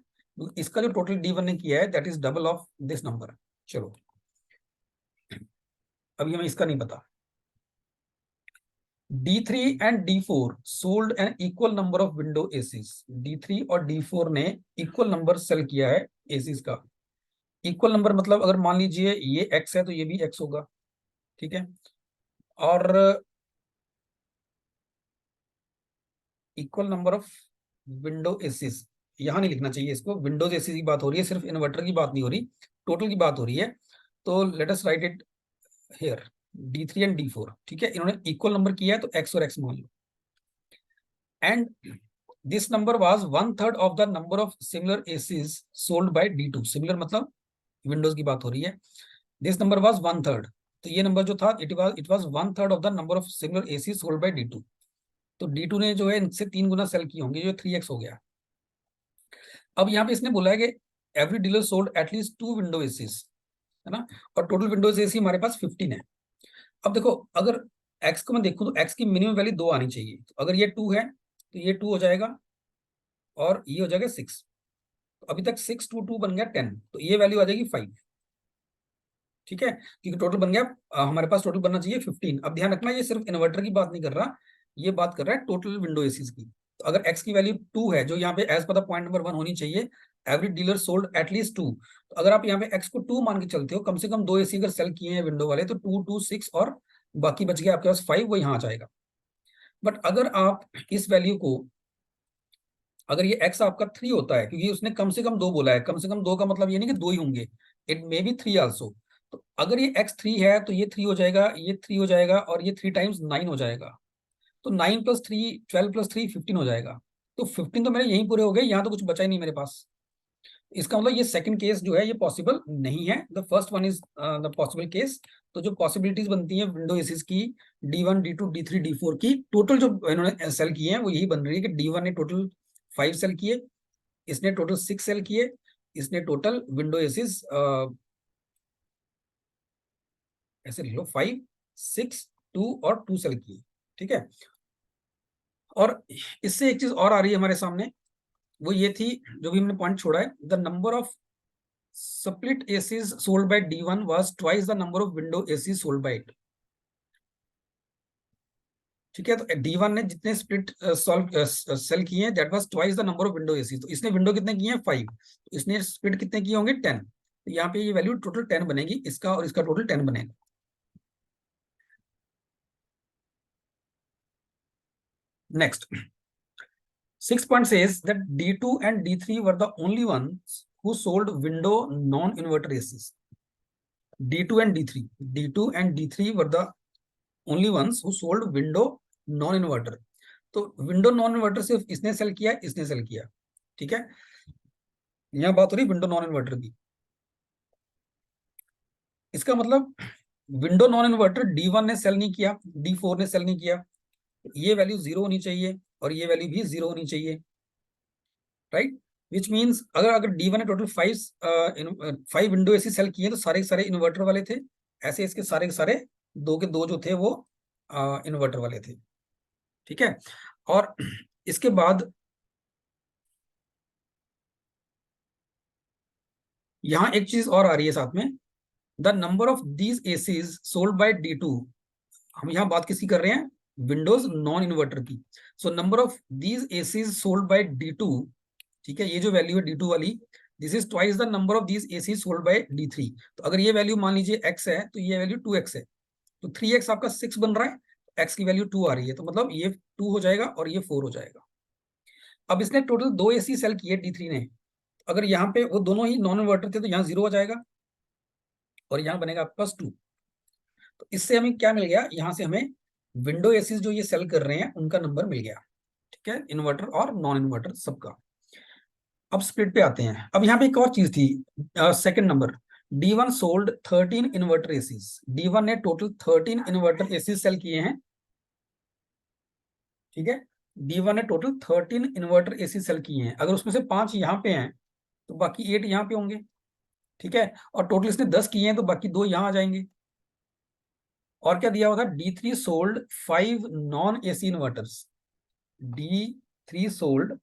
इसका जो टोटल D1 ने किया है that is double of this number. चलो अभी हमें इसका नहीं पता। D3 and D4 sold an equal number of window ACs. D3 और D4 ने इक्वल नंबर सेल किया है एसीज का। इक्वल नंबर मतलब अगर मान लीजिए ये X है तो ये भी X होगा, ठीक है। और equal number of window ACs, यहां नहीं लिखना चाहिए इसको, विंडोज एसी की बात हो रही है, सिर्फ इन्वर्टर की बात नहीं हो रही, टोटल की बात हो रही है। तो let us right it here, D3 and D4, ठीक है, इन्होंने इक्वल नंबर किया है तो X और X मान लो। And this number was 1/3 of the number of similar ACs sold by D2। Similar मतलब विंडोज की बात हो रही है। दिस नंबर वाज 1/3, तो ये नंबर जो था it was 1/3 of the number of similar ACs sold by D2। तो D2 ने जो है इनसे 3 गुना सेल किए होंगे, जो 3x हो गया। अब यहाँ पे इसने बोला है कि every dealer sold at least 2 window ACs, है ना, और टोटल विंडोज एसी हमारे पास 15 है। अब देखो अगर एक्स को मैं देखूं तो एक्स की मिनिमम वैल्यू 2 आनी चाहिए। तो अगर ये 2 है तो ये 2 हो जाएगा और ये हो जाएगा 6। तो अभी तक 6 2 2 बन गया 10, तो ये वैल्यू आ जाएगी 5, ठीक है, क्योंकि टोटल बन गया हमारे पास टोटल बनना चाहिए 15। अब ध्यान रखना ये सिर्फ इन्वर्टर की बात नहीं कर रहा, ये बात कर रहा है टोटल विंडो एसीज की। तो अगर एक्स की वैल्यू 2 है, जो यहाँ पे एज पर पॉइंट नंबर 1 होनी चाहिए, एवरी डीलर सोल्ड एटलीस्ट 2। तो अगर आप यहाँ पे एक्स को 2 मान के चलते हो, कम से कम 2 एसी अगर सेल किए हैं विंडो वाले, तो 2 2 6 और बाकी बच गया आपके पास 5, वो यहाँ आ जाएगा। बट अगर आप इस वैल्यू को, अगर ये एक्स आपका 3 होता है, क्योंकि उसने कम से कम 2 बोला है, कम से कम 2 का मतलब ये नहीं कि 2 ही होंगे, इट मे बी 3 आल्सो। तो अगर ये एक्स 3 है तो ये 3 हो जाएगा, ये 3 हो जाएगा, और ये 3 टाइम्स 9 हो जाएगा। तो 9 + 3 12 + 3 15 हो जाएगा। तो 15 तो मेरे यहीं पूरे हो गए, यहाँ तो कुछ बचा ही नहीं मेरे पास। इसका मतलब ये सेकंड केस जो है ये पॉसिबल नहीं है, the first one is the possible case. तो जो पॉसिबिलिटीज बनती है विंडो एसीज की, D1 D2 D3 D4 की, टोटल जो इन्होंने सेल किए हैं वो यही बन रही है कि D1 ने टोटल 5 सेल किए, इसने टोटल 6 सेल किए, इसने टोटल विंडो एसीज ऐसे लिख लो 5 6 2 और 2 सेल किए, ठीक है। और इससे एक चीज और आ रही है हमारे सामने, वो ये थी, जो भी हमने पॉइंट छोड़ा है, the number of split ACs sold by D1 was twice the number of window ACs sold by it। ठीक है, तो D1 ने जितने स्प्लिट सेल किए हैं that was twice the number of window AC. तो इसने विंडो कितने किए हैं 5, तो इसने स्प्लिट कितने किए होंगे 10। तो यहाँ पे ये वैल्यू टोटल 10 बनेगी, इसका और इसका टोटल 10 बनेगा। Next 6 point says that D2 and D3 were the only ones who sold window non-inverter ACs। D2 and D3, D2 and D3 were the only ones who sold window non-inverter। तो window non inverter सिर्फ इसने cell किया, इसने cell किया, ठीक है। यहाँ बात हो रही विंडो नॉन इन्वर्टर की। इसका मतलब विंडो नॉन इन्वर्टर D1 ने सेल नहीं किया, D4 ने सेल नहीं किया, ये वैल्यू 0 होनी चाहिए और ये वैल्यू भी 0 होनी चाहिए, राइट। विच मीन्स अगर अगर D1 ने टोटल 5 विंडो एसी सेल किए तो सारे के सारे इन्वर्टर वाले थे, ऐसे इसके सारे के सारे 2 के 2 जो थे वो इन्वर्टर वाले थे, ठीक है। और इसके बाद यहां एक चीज और आ रही है साथ में, the number of these ACs sold by D2, हम यहाँ बात किसकी कर रहे हैं, विंडोज नॉन इन्वर्टर की। So number of these ACs sold by D2, ठीक है, ये जो वैल्यू है D2 वाली, this is twice the number of these ACs sold bye D3। तो अगर ये वैल्यू मान लीजिए x है तो ये वैल्यू 2x है, तो 3x आपका 6 बन रहा है, x की वैल्यू 2 आ रही है, तो मतलब ये 2 हो जाएगा और ये 4 हो जाएगा। अब इसने टोटल 2 एसी सेल किए D3 ने, अगर यहाँ पे वो दोनों ही नॉन इन्वर्टर थे तो यहाँ 0 हो जाएगा और यहाँ बनेगा आपके पास 2। तो इससे हमें क्या मिल गया, यहाँ से हमें विंडो एसीज जो ये सेल कर रहे हैं उनका नंबर मिल गया, ठीक है, इन्वर्टर और नॉन इन्वर्टर सबका। अब स्प्लिट पे आते हैं। अब यहाँ पे एक और चीज थी, second number, D1 sold 13 inverter ACs. D1 ने टोटल 13 इन्वर्टर एसीज सेल किए हैं, ठीक है। D1 ने टोटल 13 इन्वर्टर एसी सेल किए हैं, अगर उसमें से 5 यहाँ पे हैं तो बाकी 8 यहाँ पे होंगे, ठीक है। और टोटल इसने 10 किए हैं तो बाकी 2 यहाँ आ जाएंगे। और क्या दिया हुआ था, D3 sold 5 non AC inverters. D3 sold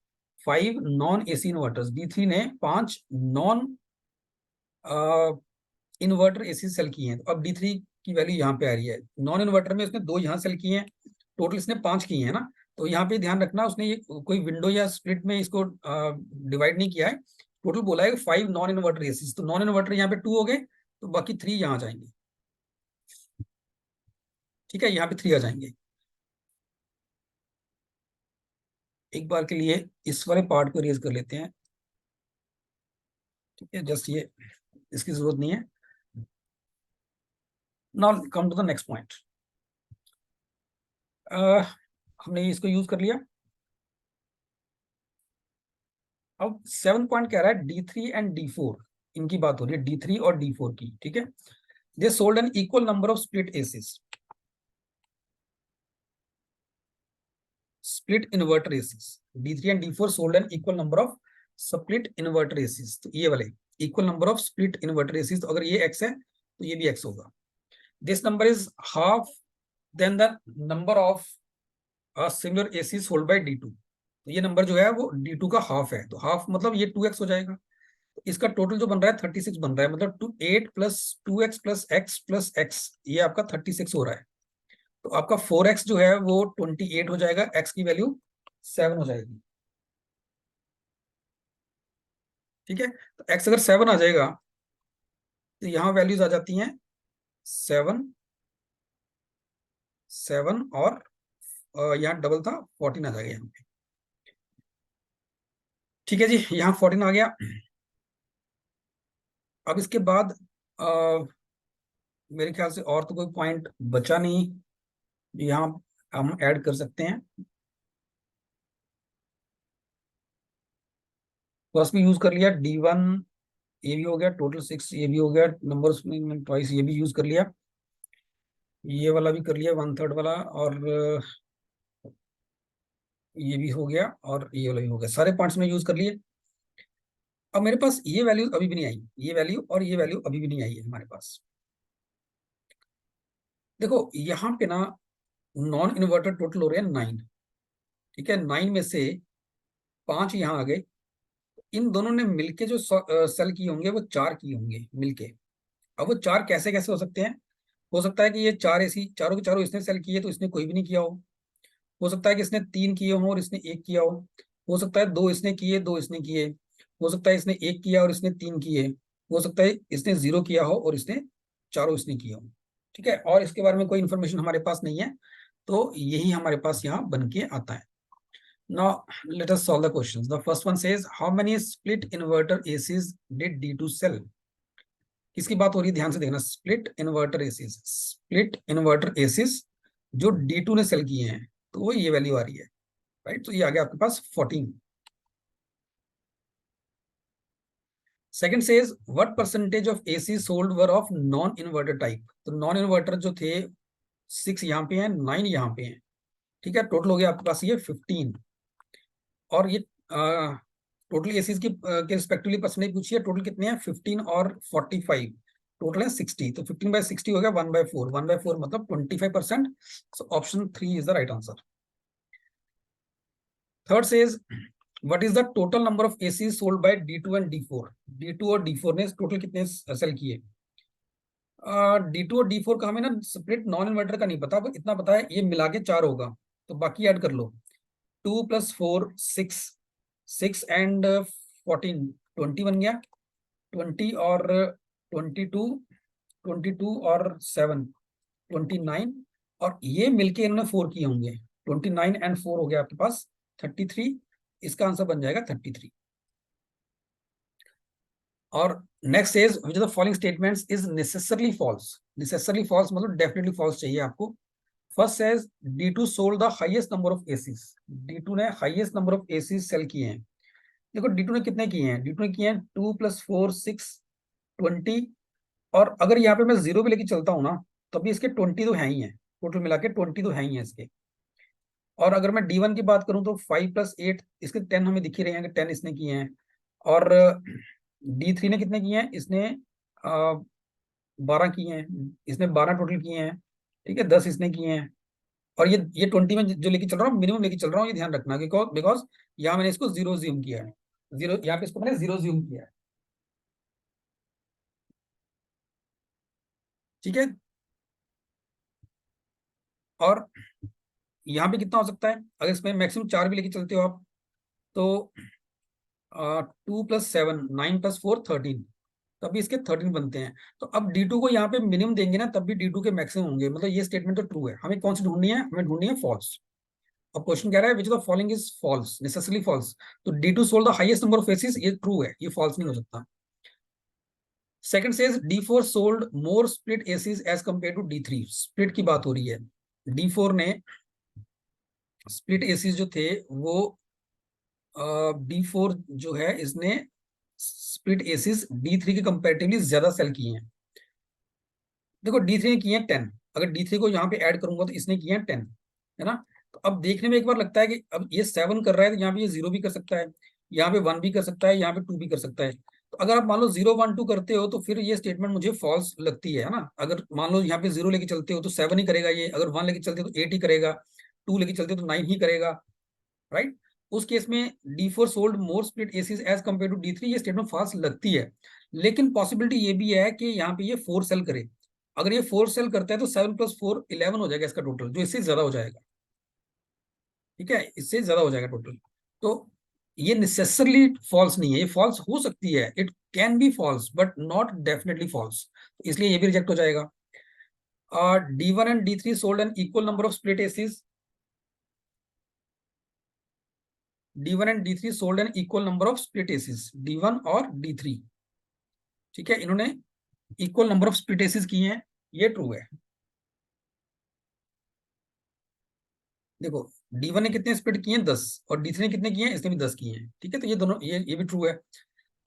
5 non AC inverters, D3 ने 5 नॉन इन्वर्टर एसी सेल किए हैं। तो अब D3 की वैल्यू यहाँ पे आ रही है, नॉन इन्वर्टर में उसने 2 यहाँ सेल किए हैं, टोटल इसने 5 किए हैं ना। तो यहाँ पे ध्यान रखना, उसने ये कोई विंडो या स्प्लिट में इसको डिवाइड नहीं किया है, टोटल बोला है 5 नॉन इन्वर्टर एसीज। तो नॉन इन्वर्टर यहाँ पे 2 हो गए तो बाकी 3 यहाँ आ जाएंगे, ठीक है, यहाँ पे 3 आ जाएंगे। एक बार के लिए इस वाले पार्ट को रेज कर लेते हैं, ठीक है, जस्ट ये इसकी जरूरत नहीं है। Now come to the next point. हमने इसको यूज कर लिया। अब 7 पॉइंट कह रहा है D3 एंड D4, इनकी बात हो रही है D3 और D4 की, ठीक है। They sold an equal number of split ACs, split inverter ACs. D3 and D4 sold an equal number of split inverter ACs. तो ये वाले equal number of split inverter ACs, तो अगर ये x है तो ये भी x होगा। This number is half than the number of similar AC sold by D2। तो ये नंबर जो है वो D2 का हाफ है, तो हाफ मतलब ये 2x हो जाएगा। तो इसका टोटल जो बन रहा है 36 बन रहा है, मतलब 8 plus 2x plus x plus x, ये आपका 36 हो रहा है। तो आपका 4x जो है वो 28 हो जाएगा, x की वैल्यू 7 हो जाएगी, ठीक है। तो x अगर 7 आ जाएगा तो यहाँ वैल्यूज आ जाती हैं 7, 7 और यहाँ डबल था 14 आ जाएगा यहाँ पे, ठीक है जी, यहाँ 14 आ गया। अब इसके बाद मेरे ख्याल से और तो कोई पॉइंट बचा नहीं, यहाँ हम ऐड कर सकते हैं। फर्स्ट भी यूज कर लिया D1, ये भी हो गया, टोटल 6 ये भी हो गया, नंबर्स में ट्वाइस ये भी यूज कर लिया, ये वाला भी कर लिया 1/3 वाला, और ये भी हो गया और ये वाला भी हो गया, सारे पार्ट्स में यूज कर लिए। अब मेरे पास ये वैल्यू अभी भी नहीं आई, ये वैल्यू और ये वैल्यू अभी भी नहीं आई है हमारे पास। देखो यहाँ पे ना नॉन इन्वर्टर टोटल हो रहे हैं 9, ठीक है, 9 में से 5 यहाँ आ गए, इन दोनों ने मिलके जो सेल किए होंगे वो 4 किए होंगे मिलके। अब वो 4 कैसे कैसे हो सकते हैं, हो सकता है कि ये 4 ऐसी चारों के चारों इसने सेल किए तो इसने कोई भी नहीं किया हो सकता है कि इसने 3 किए हों और इसने 1 किया हो सकता है 2 इसने किए 2 इसने किए, हो सकता है इसने 1 किया और इसने 3 किए, हो सकता है इसने 0 किया हो और इसने चारों इसने किया हो, ठीक है। और इसके बारे में कोई इंफॉर्मेशन हमारे पास नहीं है, तो यही हमारे पास यहाँ बन के आता है। Now let us solve the questions. The first one says how many split inverter ACs did D2 sell? किसकी बात हो रही है, ध्यान से देखना, split inverter ACs, split inverter ACs जो D2 ने सेल किए हैं, तो वो ये वैल्यू आ रही है, राइट। तो ये आ गया आपके पास 14। Second says what percentage of AC sold were of non inverter type. तो नॉन इन्वर्टर जो थे 6 यहाँ पे हैं, 9 यहाँ पे हैं, ठीक है, टोटल हो गया आपके पास ये 15। और ये टोटल एसीज की के रिस्पेक्टिवली परसेंटेज पूछी है, टोटल कितने हैं 15 और 45, टोटल है 60, तो 15/60 हो गया 1/4, 1/4 मतलब 25%। सो option 3 is the right answer. Third says what is the total number of AC sold by D2 and D4। D2 और D4 ने टोटल कितने सेल किए। D2 और D4 का हमें ना स्प्लिट नॉन इन्वर्टर का नहीं पता, बस इतना पता है ये मिला के 4 होगा, तो बाकी ऐड कर लो। 2 + 4 6, 6 एंड 14 20 बन गया, 20 और 22, 22 और 7 29, और ये मिलके इन्होंने 4 किए होंगे, 29 एंड 4 हो गया आपके पास 33, इसका आंसर बन जाएगा 33। और next is which of the following statements is necessarily false. Necessarily false मतलब डेफिनेटली फॉल्स चाहिए आपको। First says D2 sold the highest number of ACs. D2 ने highest number of ACs sale किए हैं। देखो D2 ने कितने किए हैं, D2 ने किए हैं 2 + 4 6 20, और अगर यहाँ पे मैं 0 भी लेके चलता हूँ ना, तो भी इसके 20 तो है ही है, टोटल मिला के 20 तो है ही है इसके। और अगर मैं D1 की बात करूं तो 5 + 8, इसके 10 हमें दिख ही रहे हैं कि 10 इसने किए हैं। और D3 ने कितने किए हैं, इसने 12 किए हैं, इसने 12 टोटल किए हैं, ठीक है 10 इसने किए हैं। और ये 20 में जो लेके चल रहा हूँ मिनिमम लेके चल रहा हूँ, ये ध्यान रखना, बिकॉज बिकॉज यहाँ मैंने इसको 0 ज्यूम किया है, 0 यहाँ पे इसको मैंने 0 ज्यूम किया है, ठीक है। और यहाँ पे कितना हो सकता है, अगर इसमें मैक्सिमम 4 भी लेके चलते हो आप, तो 2 + 7 9 + 4 13, तभी इसके 13 बनते हैं। तो अब D2 को यहाँ पे मिनिमम देंगे ना, तब भी D2 के मैक्सिमम होंगे, मतलब ये स्टेटमेंट तो ट्रू है। हमें कौन सी ढूंढनी है, हमें ढूंढनी है फॉल्स। अब क्वेश्चन कह रहा है which of the following is false, necessarily false. तो D2 sold the highest number of faces, ये ट्रू है, ये फॉल्स नहीं हो सकता। Second says D4 sold more split ACs as compare to D3। Split की बात हो रही है, D4 ने स्प्लिट एसीज जो थे वो D4 जो है इसने स्प्लिट एसीज D3 के कंपेरेटिवली ज्यादा सेल किए हैं। देखो D3 ने किए हैं 10, अगर D3 को यहाँ पे ऐड करूंगा तो इसने किए हैं 10, है ना। तो अब देखने में एक बार लगता है कि अब ये 7 कर रहा है, तो यहाँ पे ये 0 भी कर सकता है, यहाँ पे 1 भी कर सकता है, यहाँ पे 2 भी कर सकता है। तो अगर आप मान लो 0 1 2 करते हो तो फिर ये स्टेटमेंट मुझे फॉल्स लगती है ना। अगर मान लो यहाँ पे 0 लेके चलते हो तो 7 ही करेगा ये, अगर 1 लेके चलते हो तो 8 ही करेगा, 2 लेके चलते हो तो 9 ही करेगा, राइट। उस केस में D4 sold more split ACs as compare to D3, ये स्टेटमेंट फॉल्स लगती है। लेकिन पॉसिबिलिटी ये भी है कि यहाँ पे ये 4 सेल करे। अगर ये 4 सेल करता है तो 7 + 4 11 हो जाएगा इसका टोटल, जो इससे ज्यादा हो जाएगा, ठीक है, इससे ज्यादा हो जाएगा टोटल। तो ये नेसेसरली फॉल्स नहीं है, ये फॉल्स हो सकती है, it can be false but not definitely false, इसलिए ये भी रिजेक्ट हो जाएगा। D1 and D3 sold an equal number of split ACs. D1 and D3 sold an equal number of split ACs, D1 और D3, ठीक है, इन्होंने equal number of split ACs किए हैं, ये ट्रू है। देखो D1 ने कितने स्प्लिट किए हैं 10, और D3 ने कितने किए हैं, इसने भी 10 किए हैं, ठीक है, तो ये दोनों ये भी ट्रू है।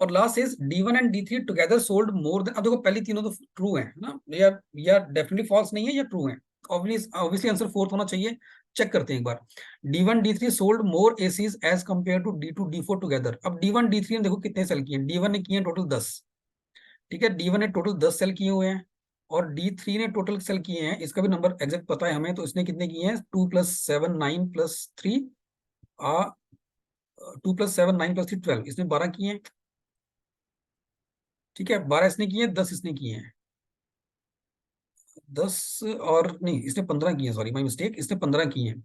और last is D1 and D3 together sold more than. अब देखो पहली तीनों तो ट्रू है ना, या डेफिनेटली फॉल्स नहीं है, या ट्रू है। ऑब्वियसली आंसर फोर्थ होना चाहिए। चेक करते हैं एक बार। D1 D3 sold more ACs as compare to D2 D4 together. अब D1 D3 ने देखो कितने सेल किए हैं, D1 ने किए हैं टोटल 10, ठीक है, D1 ने टोटल 10 सेल किए हुए हैं, और D3 ने टोटल सेल किए हैं, इसका भी नंबर एग्जैक्ट पता है हमें, तो इसने कितने किए हैं 2 + 7 9 + 3 2 + 7 9 + 3 12, इसने 12 किए हैं, ठीक है, 12 इसने किए हैं, 10 इसने किए हैं, 10 और नहीं इसने 15 किए हैं, सॉरी माय मिस्टेक, इसने 15 किए हैं।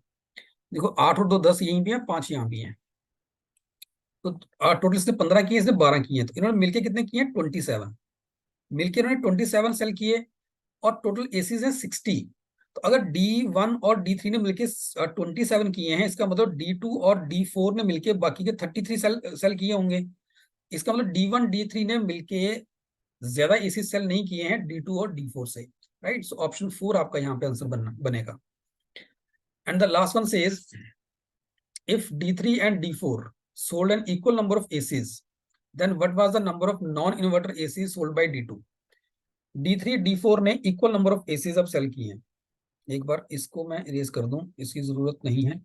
देखो 8 और 2 10 यहीं भी है, 5 यहाँ भी हैं, तो टोटल इसने 15 किए, इसने 12 किए हैं, तो इन्होंने मिलके कितने किए हैं 27, मिलके इन्होंने 27 सेल किए, और टोटल एसीज है 60। तो अगर D1 और D3 ने मिलके 27 किए हैं, इसका मतलब D2 और D4 ने मिलके बाकी के 33 सेल किए होंगे। इसका मतलब D1 D3 ने मिलके ज्यादा एसी सेल नहीं किए हैं D2 और D4 से, राइट। सो ऑप्शन 4 आपका यहाँ पे आंसर बनेगा। And the last one says if D3 and D4 sold an equal number of ACs, then what was the number of non-inverter ACs sold by D2? D3 D4 ने equal number of ACs अब cell किए हैं। एक बार इसको मैं erase कर दूं, इसकी जरूरत नहीं है।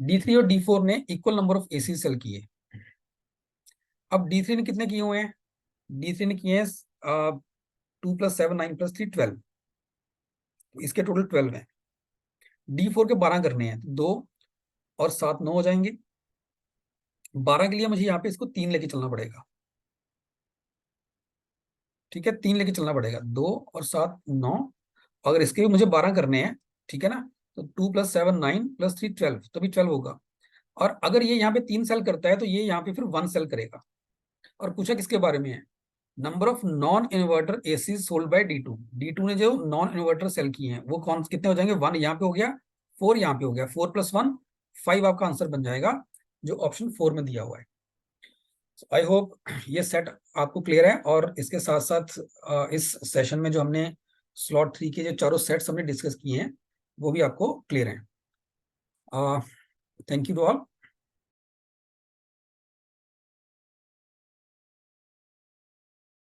D3 और D4 ने equal number of AC sale किए। अब D3 ने कितने किए हुए हैं? D3 ने किए हैं 2 + 7 9 + 3 12, इसके टोटल 12 है। D4 के 12 करने हैं, 2 और 7 9 हो जाएंगे। 12 के लिए मुझे यहाँ पे इसको 3 लेके चलना पड़ेगा, ठीक है, 3 लेके चलना पड़ेगा, 2 और 7 9। अगर इसके भी मुझे 12 करने हैं, ठीक है ना, तो 2 + 7 9 + 3 12, तभी 12 होगा। और अगर ये यहाँ पे 3 सेल करता है तो ये यहाँ पे फिर 1 सेल करेगा। और पूछा किसके बारे में है? Number of non inverter AC sold by D2। D2 ने जो नॉन इन्वर्टर सेल किए हैं वो कौन कितने हो जाएंगे? 1 यहाँ पे हो गया, 4 यहाँ पे हो गया, 4 + 1 5 आपका आंसर बन जाएगा, जो ऑप्शन 4 में दिया हुआ है। आई होप ये सेट आपको क्लियर है। और इसके साथ साथ इस सेशन में जो हमने स्लॉट 3 के जो चारों सेट्स हमने डिस्कस किए हैं वो भी आपको क्लियर हैं। Thank you to all.